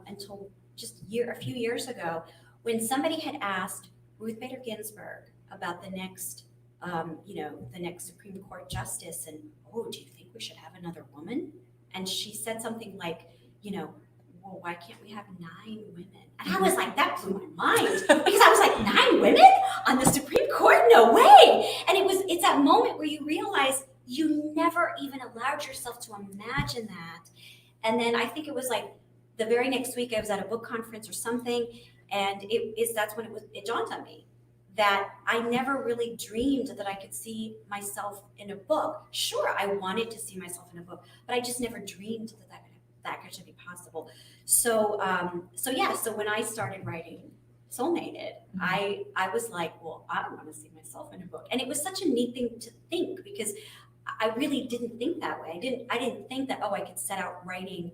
until just a few years ago, when somebody had asked Ruth Bader Ginsburg about the next, the next Supreme Court justice, and, do you think we should have another woman? And she said something like, well, why can't we have 9 women? And I was like, that blew my mind, because I was like, 9 women on the Supreme Court? No way. And it's that moment where you realize you never even allowed yourself to imagine that. And then I think it was like the very next week I was at a book conference or something, and that's when it dawned on me that I never really dreamed that I could see myself in a book. Sure, I wanted to see myself in a book, but I just never dreamed that could be possible. So when I started writing Soulmated, I was like, well, I want to see myself in a book. And it was such a neat thing to think, because I really didn't think that way. I didn't think that, I could set out writing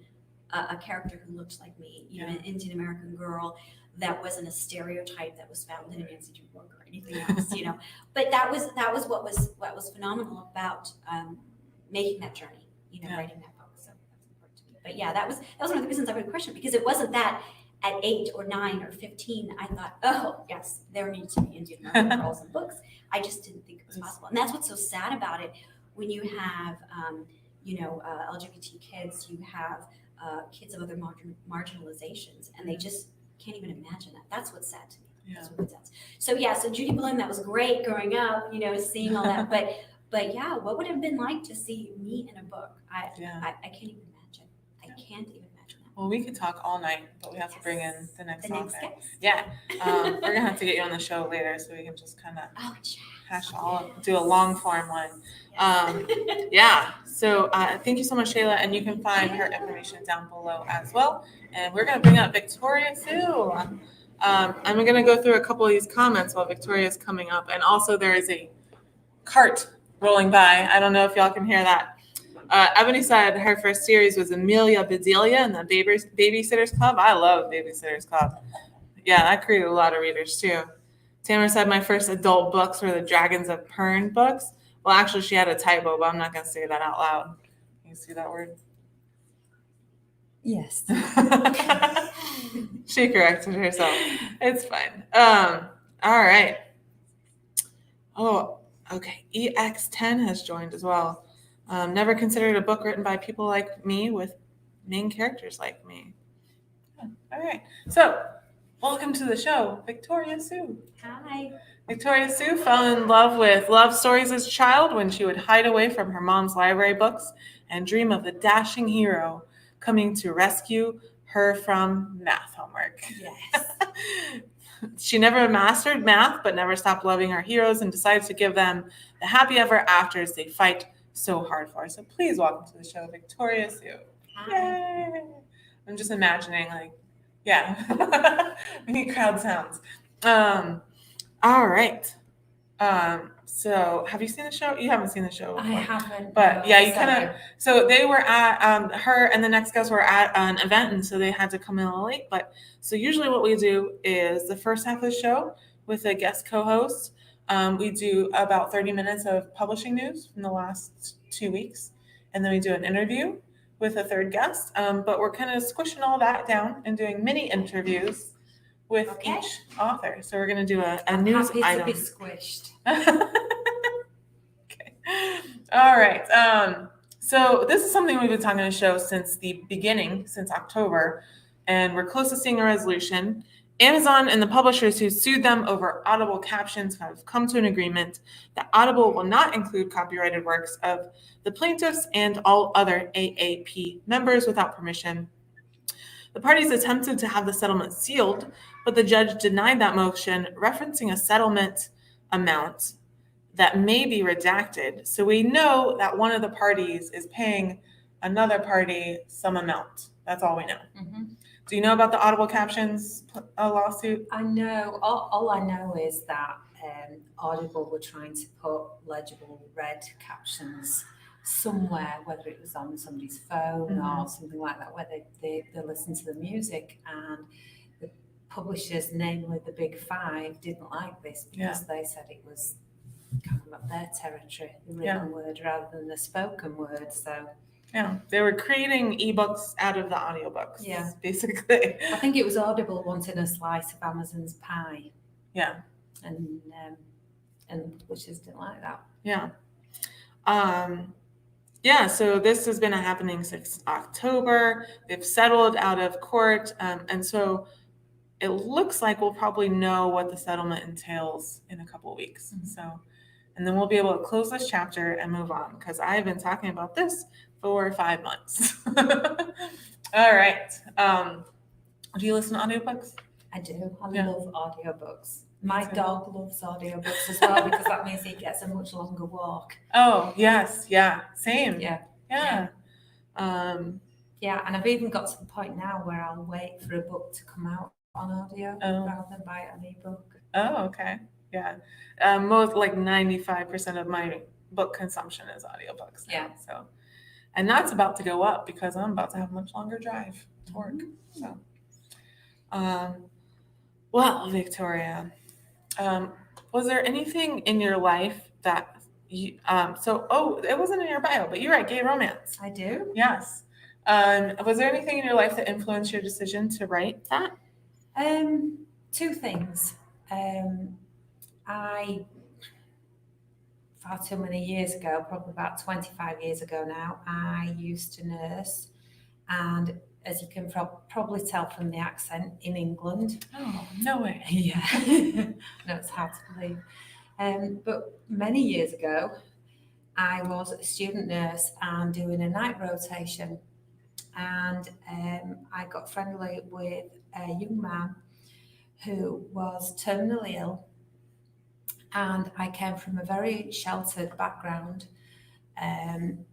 a character who looked like me, an Indian American girl that wasn't a stereotype that was found in a Nancy Drew book or anything else, But that was what was phenomenal about making that journey, writing that book. So that's important to me. But yeah, that was one of the reasons I wrote the question, because it wasn't that at 8 or 9 or 15 I thought, oh yes, there need to be Indian American girls in books. I just didn't think it was possible, and that's what's so sad about it. When you have LGBT kids, you have kids of other marginalizations, and they just can't even imagine that. That's what's sad to me. Yeah. That's what's sad. So Judy Blume, that was great growing up, seeing all that. But yeah, what would it have been like to see me in a book? I can't even imagine. I can't even imagine that. Well, we could talk all night, but we have to bring in the next author. guest. Yeah, we're gonna have to get you on the show later so we can just kind of Yes. do a long form one. Yeah. So thank you so much, Shaila, and you can find her information down below as well. And we're gonna bring up Victoria Sue. I'm gonna go through a couple of these comments while Victoria's coming up, and also there is a cart rolling by. I don't know if y'all can hear that. Ebony said her first series was Amelia Bedelia and the Babysitters Club. I love Babysitters Club. Yeah, that created a lot of readers too. Tamara said my first adult books were the Dragons of Pern books. Well, actually, she had a typo, but I'm not going to say that out loud. Can you see that word? Yes. She corrected herself. It's fine. All right. Oh, okay. EX10 has joined as well. Never considered a book written by people like me with main characters like me. All right. So, welcome to the show, Victoria Sue. Hi. Victoria Sue fell in love with love stories as a child when she would hide away from her mom's library books and dream of the dashing hero coming to rescue her from math homework. Yes. She never mastered math, but never stopped loving her heroes and decided to give them the happy ever afters they fight so hard for. So please welcome to the show, Victoria Sue. Hi. Yay! I'm just imagining, we need crowd sounds. All right. So have you seen the show? You haven't seen the show before. I haven't. But yeah, you so- kind of. So they were at her and the next guys were at an event, and so they had to come in a little late. But so usually what we do is the first half of the show with a guest co-host. We do about 30 minutes of publishing news from the last 2 weeks, and then we do an interview with a third guest. But we're kind of squishing all that down and doing mini interviews with Okay. each author. So we're going to do a news Happy item. to be squished. Okay. All right. So this is something we've been talking to the show since the beginning, since October, and we're close to seeing a resolution. Amazon and the publishers who sued them over Audible captions have come to an agreement that Audible will not include copyrighted works of the plaintiffs and all other AAP members without permission. The parties attempted to have the settlement sealed, but the judge denied that motion, referencing a settlement amount that may be redacted. So we know that one of the parties is paying another party some amount. That's all we know. Mm-hmm. Do you know about the Audible captions lawsuit? I know. All I know is that Audible were trying to put legible red captions somewhere, whether it was on somebody's phone or something like that, where they listen to the music, and the publishers, namely the Big Five, didn't like this because they said it was kind of up their territory, the written word rather than the spoken word. So Yeah, they were creating ebooks out of the audiobooks. Yeah. Basically. I think it was Audible wanting a slice of Amazon's pie, Yeah. and publishers didn't like that. Yeah. Yeah, so this has been happening since October. They've settled out of court. And so it looks like we'll probably know what the settlement entails in a couple of weeks. Mhm. So, and then we'll be able to close this chapter and move on, because I've been talking about this for 5 months. All right. Do you listen to audiobooks? I do. I Yeah. love audiobooks. My too. dog loves audiobooks as well because that means he gets a much longer walk. Oh, yes. Yeah. Same. Yeah. Yeah. Yeah, and I've even got to the point now where I'll wait for a book to come out on audio Oh. rather than buy it on ebook. Oh, okay. Yeah. Most like 95% of my book consumption is audiobooks now. Yeah. So, and that's about to go up because I'm about to have a much longer drive to work. So, well, Victoria, was there anything in your life that you, it wasn't in your bio, but you write gay romance. I do. Yes. Was there anything in your life that influenced your decision to write that? Two things. I, far too many years ago, probably about 25 years ago now, I used to nurse, and as you can probably tell from the accent, in England. Oh, no way. Yeah. No, it's hard to believe. But many years ago, I was a student nurse and doing a night rotation, and I got friendly with a young man who was terminally ill, and I came from a very sheltered background, and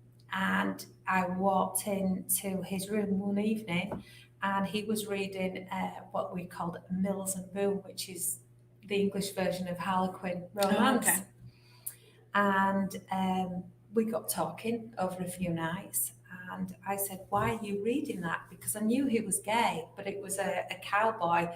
I walked into his room one evening and he was reading what we called Mills and Boon, which is the English version of Harlequin romance. Oh, okay. And we got talking over a few nights, and I said, "Why are you reading that?" Because I knew he was gay, but it was a cowboy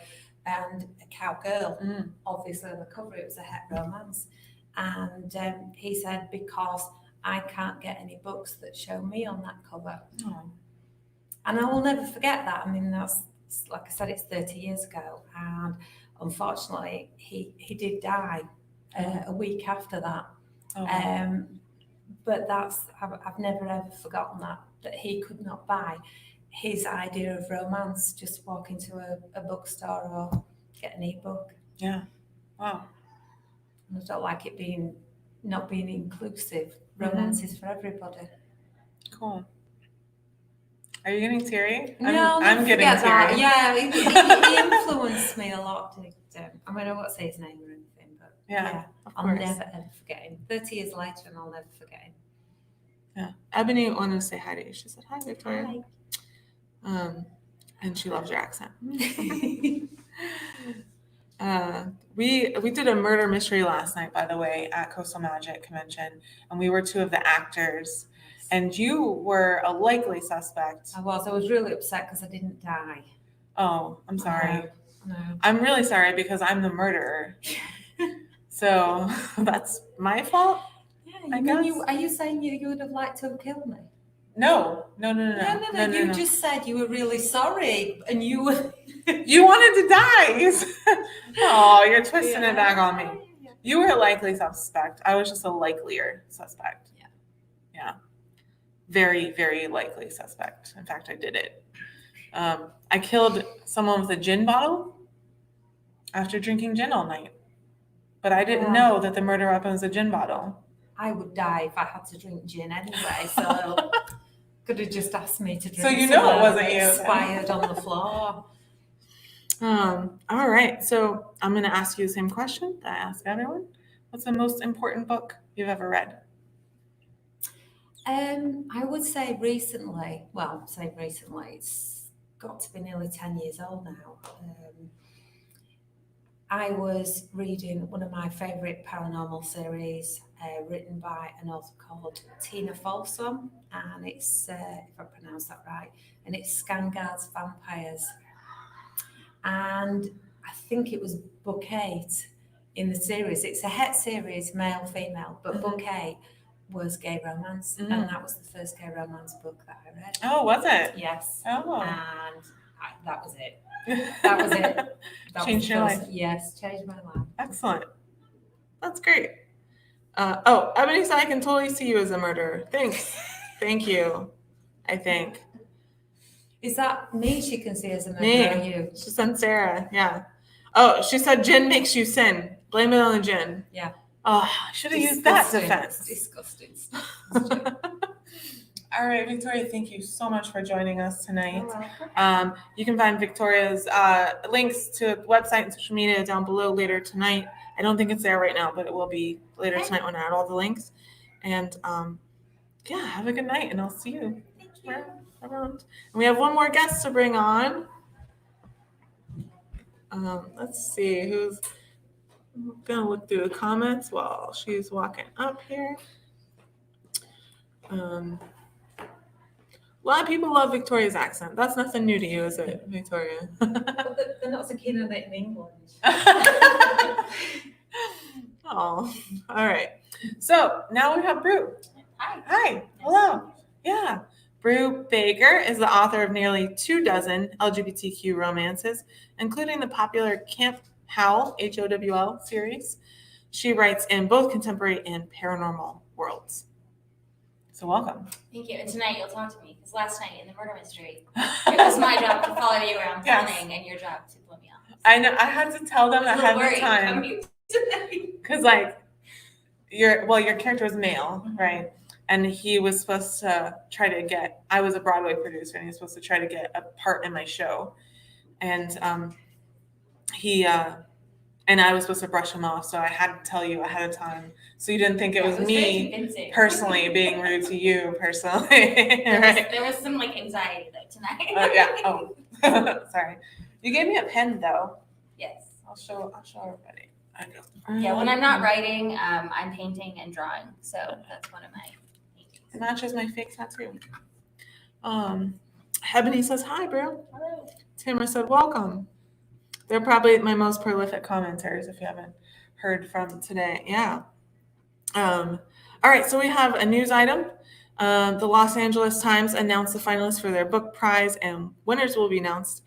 and a cowgirl. Obviously on the cover it was a het romance. And he said, "Because I can't get any books that show me on that cover." Oh. And I will never forget that. I mean, that's, like I said, it's 30 years ago, and unfortunately he did die a week after that. Oh. But I've never ever forgotten that he could not buy his idea of romance, just walk into a bookstore or get an ebook. Yeah. Wow. And I don't like it not being inclusive. Romance is for everybody. Cool. Are you getting teary? No, I'm getting forget that. teary. Yeah, he influenced me a lot. I mean, I won't say his name or anything, but Yeah, of I'll course. never ever forget him. 30 years later, and I'll never forget him. Yeah. Ebony wanted to say hi to you. She said, "Hi, Victoria." Hi. And she loves your accent. We did a murder mystery last night, by the way, at Coastal Magic Convention, and we were two of the actors, and you were a likely suspect. I was really upset because I didn't die. Oh, I'm sorry. No. I'm really sorry because I'm the murderer. So that's my fault? Yeah, I guess. are you saying you would have liked to have killed me? No. No. You just said you were really sorry, and you were. You wanted to die. Oh, you're twisting it back on me. You were a likely suspect. I was just a likelier suspect. Yeah. Very, very likely suspect. In fact, I did it. I killed someone with a gin bottle after drinking gin all night. But I didn't know that the murder weapon was a gin bottle. I would die if I had to drink gin anyway, so could have just asked me to drink. So you know it wasn't you. Expired on the floor. All right. So I'm going to ask you the same question that I ask everyone. What's the most important book you've ever read? I would say recently. It's got to be nearly 10 years old now. I was reading one of my favourite paranormal series, written by an author called Tina Folsom, and it's, if I pronounce that right, and it's Skangard's Vampires. And I think it was book 8 in the series. It's a het series, male, female, but book 8 was gay romance, and that was the first gay romance book that I read. Oh, was it? Yes. Oh. And that was it. That was it. Changed your life. Yes, changed my life. Excellent. That's great. Ebony said I can totally see you as a murderer. Thanks. Thank you. I think. Is that me she can see as a murderer? Me. Or you? She sent Sarah. Yeah. Oh, she said gin makes you sin. Blame it on the gin. Yeah. Oh, I should have used that defense. Disgusting. All right, Victoria, thank you so much for joining us tonight. You're welcome. You can find Victoria's links to website and social media down below later tonight. I don't think it's there right now, but it will be later Okay. tonight when I add all the links. And yeah, have a good night, and I'll see you Thank you. around. And we have one more guest to bring on. Let's see who's. I'm gonna look through the comments while she's walking up here. A lot of people love Victoria's accent. That's nothing new to you, is it, Victoria? But they're not so keen on it in England. Oh, all right. So now we have Bru. Hi. Hi. Hello. Yeah. Bru Baker is the author of nearly 24 LGBTQ romances, including the popular Camp Howl, HOWL series. She writes in both contemporary and paranormal worlds. So welcome. Thank you. And tonight you'll talk to me because last night in the murder mystery, it was my job to follow you around Yes. planning and your job to blow me off. I know. I had to tell them I was ahead a of little worried time coming tonight. because, like, your character was male, right? And he was supposed to try to get. I was a Broadway producer, and he was supposed to try to get a part in my show, and he and I was supposed to brush him off, so I had to tell you ahead of time, so you didn't think it was very me convincing. personally being rude to you personally, right? There was some like anxiety though tonight. Oh yeah. Oh, sorry. You gave me a pen though. Yes. I'll show everybody. I know. Yeah. When I'm not writing, I'm painting and drawing. So that's one of my paintings. It matches my fake tattoo. Ebony says hi, bro. Hello. Tamara said welcome. They're probably my most prolific commenters if you haven't heard from today. Yeah. All right, so we have a news item. The Los Angeles Times announced the finalists for their book prize, and winners will be announced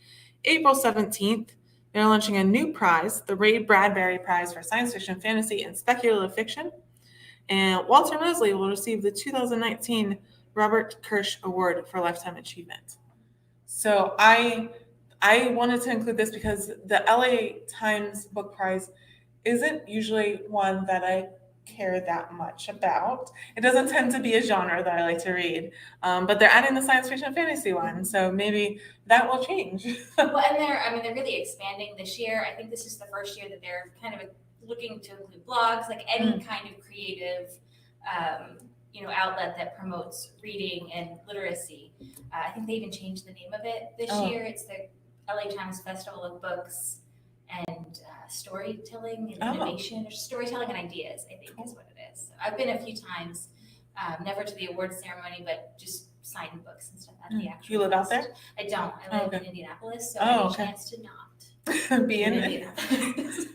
April 17th. They're launching a new prize, the Ray Bradbury Prize for Science Fiction, Fantasy, and Speculative Fiction. And Walter Mosley will receive the 2019 Robert Kirsch Award for Lifetime Achievement. So I wanted to include this because the LA Times Book Prize isn't usually one that I care that much about. It doesn't tend to be a genre that I like to read, but they're adding the science fiction fantasy one, so maybe that will change. Well, and they're really expanding this year. I think this is the first year that they're kind of looking to include blogs, like any kind of creative, outlet that promotes reading and literacy. I think they even changed the name of it this year. It's the LA Times Festival of Books and Storytelling and Innovation, or Storytelling and Ideas, I think is what it is. So I've been a few times, never to the awards ceremony, but just signing books and stuff at the actual. You live out fest. there? I don't. I live Okay. in Indianapolis, so I had a chance to not Be in it. Indianapolis.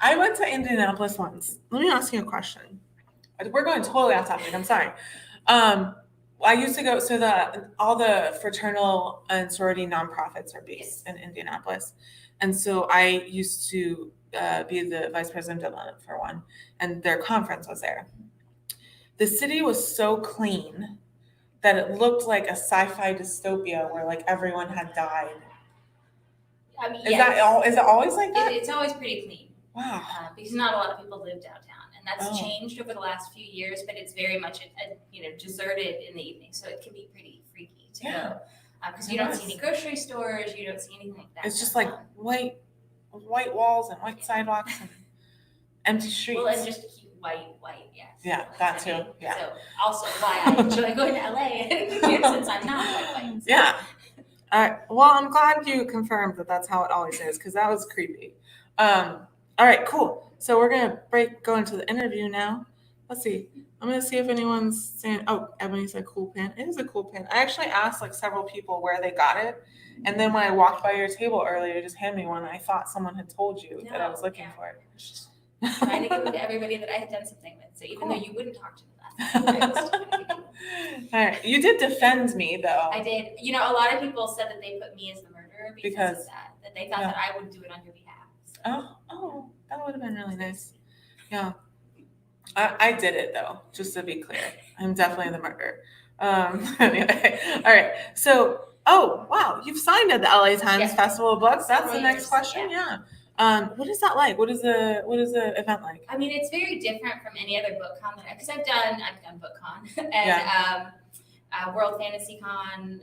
I went to Indianapolis once. Let me ask you a question. We're going totally off topic. I'm sorry. I used to go. So all the fraternal and sorority nonprofits are based in Indianapolis, and so I used to be the vice president of it for one, and their conference was there. The city was so clean that it looked like a sci-fi dystopia where like everyone had died. I mean, Is it always like that? It's always pretty clean. Wow. Because not a lot of people live downtown, and that's Oh. changed over the last few years. But it's very much deserted in the evening, so it can be pretty freaky to go because you don't see any grocery stores, you don't see anything like that. It's just like white walls and white sidewalks and empty streets. well, and just keep white, yes. Yeah, that too. Yeah. So also why I enjoy going to LA since I'm not white. So. Yeah. All right. Well, I'm glad you confirmed that that's how it always is because that was creepy. All right, cool. So we're gonna go into the interview now. Let's see. I'm gonna see if anyone's saying. Oh, Ebony said cool pen. It is a cool pen. I actually asked like several people where they got it, and then when I walked by your table earlier, just hand me one. I thought someone had told you that I was looking for it. Trying to give it to everybody that I had done something with. So even though you wouldn't talk to me last time, I was still gonna give you. All right. You did defend me though. I did. A lot of people said that they put me as the murderer because of that. That they thought Yeah. that I would do it on your behalf. So. Oh, that would have been really nice. Yeah. I did it though, just to be clear. I'm definitely the murderer. Anyway, all right. So, wow, you've signed at the LA Times Yes. Festival of Books. That's the Several next years, question. Yeah. What is that like? What is the event like? I mean, it's very different from any other book con because I've done BookCon and World Fantasy Con,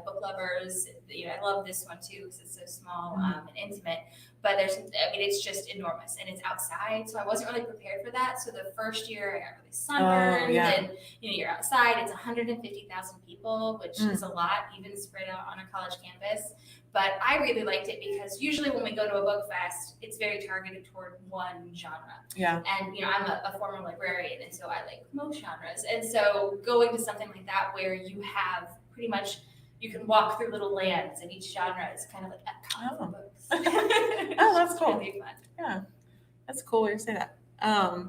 Book Lovers. I love this one too because it's so small and intimate. But it's just enormous and it's outside, so I wasn't really prepared for that. So the first year I got really sunburned, and you're outside. It's 150,000 people, which is a lot, even spread out on a college campus. But I really liked it because usually when we go to a book fest, it's very targeted toward one genre. Yeah. And I'm a former librarian, and so I like most genres. And so going to something like that where you have pretty much, you can walk through little lands, and each genre is kind of like Epcot for books. Oh, that's cool. Really fun. Yeah, that's cool way to say that. I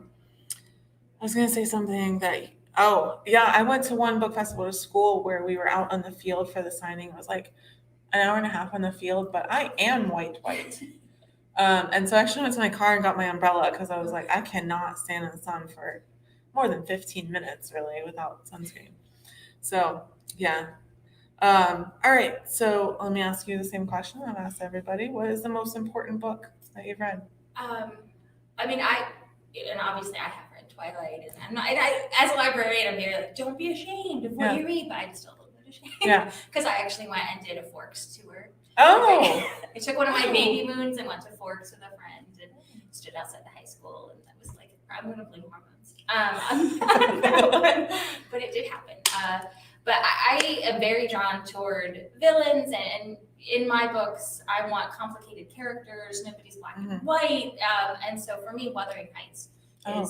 was gonna say something that. Oh, yeah, I went to one book festival at school where we were out on the field for the signing. It was like an hour and a half on the field, but I am white. And so I actually went to my car and got my umbrella because I was like, I cannot stand in the sun for more than 15 minutes really without sunscreen. So yeah. All right. So let me ask you the same question I've asked everybody. What is the most important book that you've read? And obviously I have read Twilight, and I'm not, as a librarian, I'm very like, don't be ashamed of what you read, but I'm still a little bit ashamed. Yeah. Because I actually went and did a Forks tour. Oh. I took one of my baby moons and went to Forks with a friend and stood outside the high school, and that was like, I'm going to blame hormones. But it did happen. But I am very drawn toward villains, and in my books, I want complicated characters. Nobody's black and white. And so for me, Wuthering Heights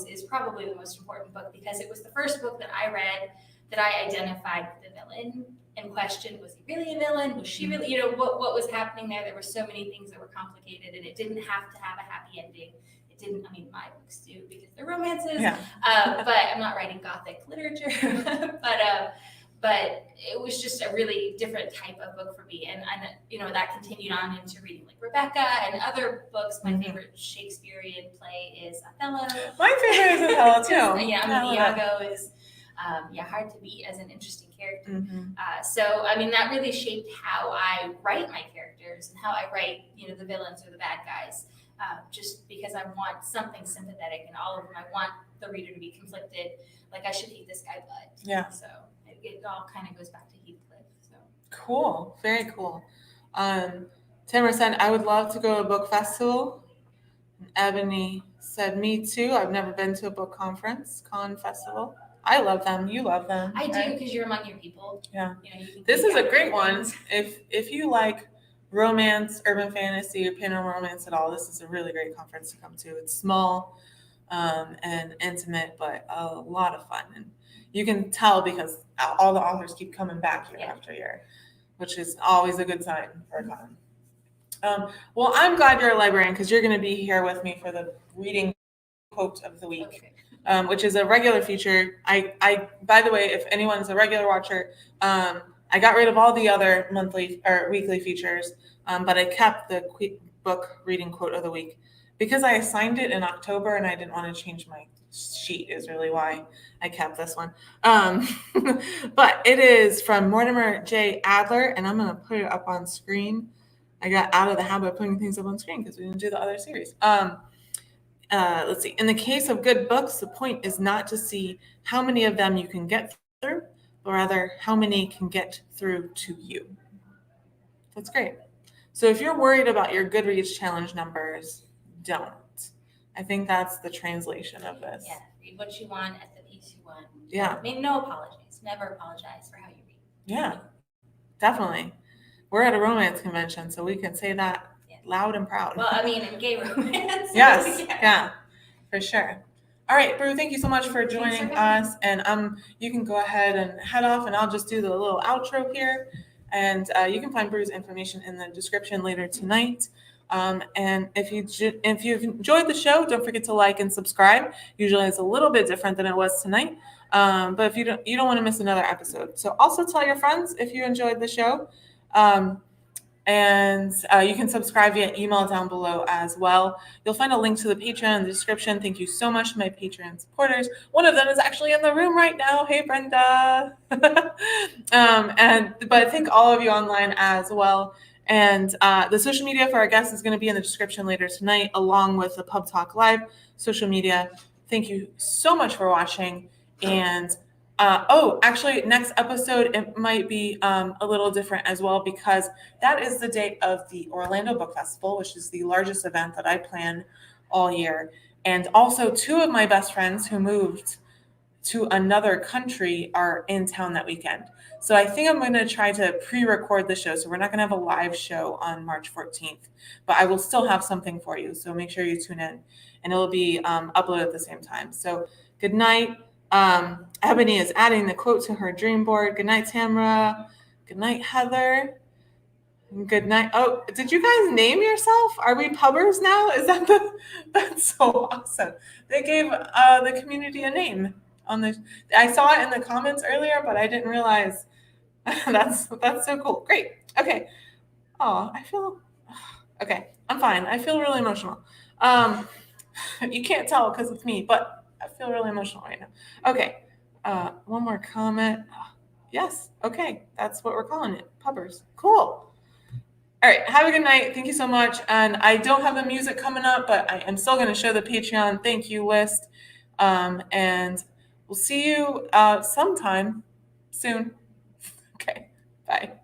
is probably the most important book because it was the first book that I read that I identified with the villain and questioned, was he really a villain? Was she really, what was happening there? There were so many things that were complicated, and it didn't have to have a happy ending. It didn't, my books do because they're romances, but I'm not writing Gothic literature. But it was just a really different type of book for me. And that continued on into reading like Rebecca and other books. My favorite Shakespearean play is Othello. My favorite is Othello too. Iago is hard to beat as an interesting character. So that really shaped how I write my characters and how I write, the villains or the bad guys. Just because I want something sympathetic in all of them. I want the reader to be conflicted. Like, I should hate this guy, but so it all kind of goes back to Heathcliff. So cool, very cool. Tamara said, I would love to go to a book festival. Ebony said, me too. I've never been to a book con festival. I love them. You love them. I do, because you're among your people. Yeah. This is a great one. If you like romance, urban fantasy, or paranormal romance at all, this is a really great conference to come to. It's small and intimate, but a lot of fun. And you can tell because all the authors keep coming back year after year, which is always a good sign for a con. Well, I'm glad you're a librarian because you're going to be here with me for the reading quote of the week, which is a regular feature. I by the way, if anyone's a regular watcher, I got rid of all the other monthly or weekly features, but I kept the book reading quote of the week because I assigned it in October and I didn't want to change my sheet is really why I kept this one. But it is from Mortimer J. Adler, and I'm going to put it up on screen. I got out of the habit of putting things up on screen because we didn't do the other series. Let's see. In the case of good books, the point is not to see how many of them you can get through, but rather how many can get through to you. That's great. So if you're worried about your Goodreads challenge numbers, don't. I think that's the translation of this. Yeah, read what you want at the pace you want. Yeah. No apologies. Never apologize for how you read. Yeah, definitely. We're at a romance convention, so we can say that loud and proud. Well, in gay romance. Yes, yeah, for sure. All right, Bru, thank you so much for joining us. And you can go ahead and head off, and I'll just do the little outro here. And you can find Bru's information in the description later tonight. And if you've enjoyed the show, don't forget to like and subscribe. Usually it's a little bit different than it was tonight. But if you don't want to miss another episode. So also tell your friends if you enjoyed the show. And you can subscribe via email down below as well. You'll find a link to the Patreon in the description. Thank you so much to my Patreon supporters. One of them is actually in the room right now. Hey, Brenda. But I thank all of you online as well. And the social media for our guests is going to be in the description later tonight, along with the PubTalk Live social media. Thank you so much for watching. And Actually, next episode, it might be a little different as well, because that is the date of the Orlando Book Festival, which is the largest event that I plan all year. And also, two of my best friends who moved to another country are in town that weekend. So I think I'm going to try to pre-record the show. So we're not going to have a live show on March 14th, but I will still have something for you. So make sure you tune in, and it will be uploaded at the same time. So good night. Ebony is adding the quote to her dream board. Good night, Tamara. Good night, Heather. Good night. Oh, did you guys name yourself? Are we pubbers now? That's so awesome. They gave the community a name on the. I saw it in the comments earlier, but I didn't realize. That's so cool. Great. Okay. Oh, okay. I'm fine. I feel really emotional. You can't tell because it's me, but I feel really emotional right now. Okay. One more comment. Yes. Okay. That's what we're calling it. Pubbers. Cool. All right. Have a good night. Thank you so much. And I don't have the music coming up, but I am still going to show the Patreon thank you list. And we'll see you sometime soon. Okay. Bye.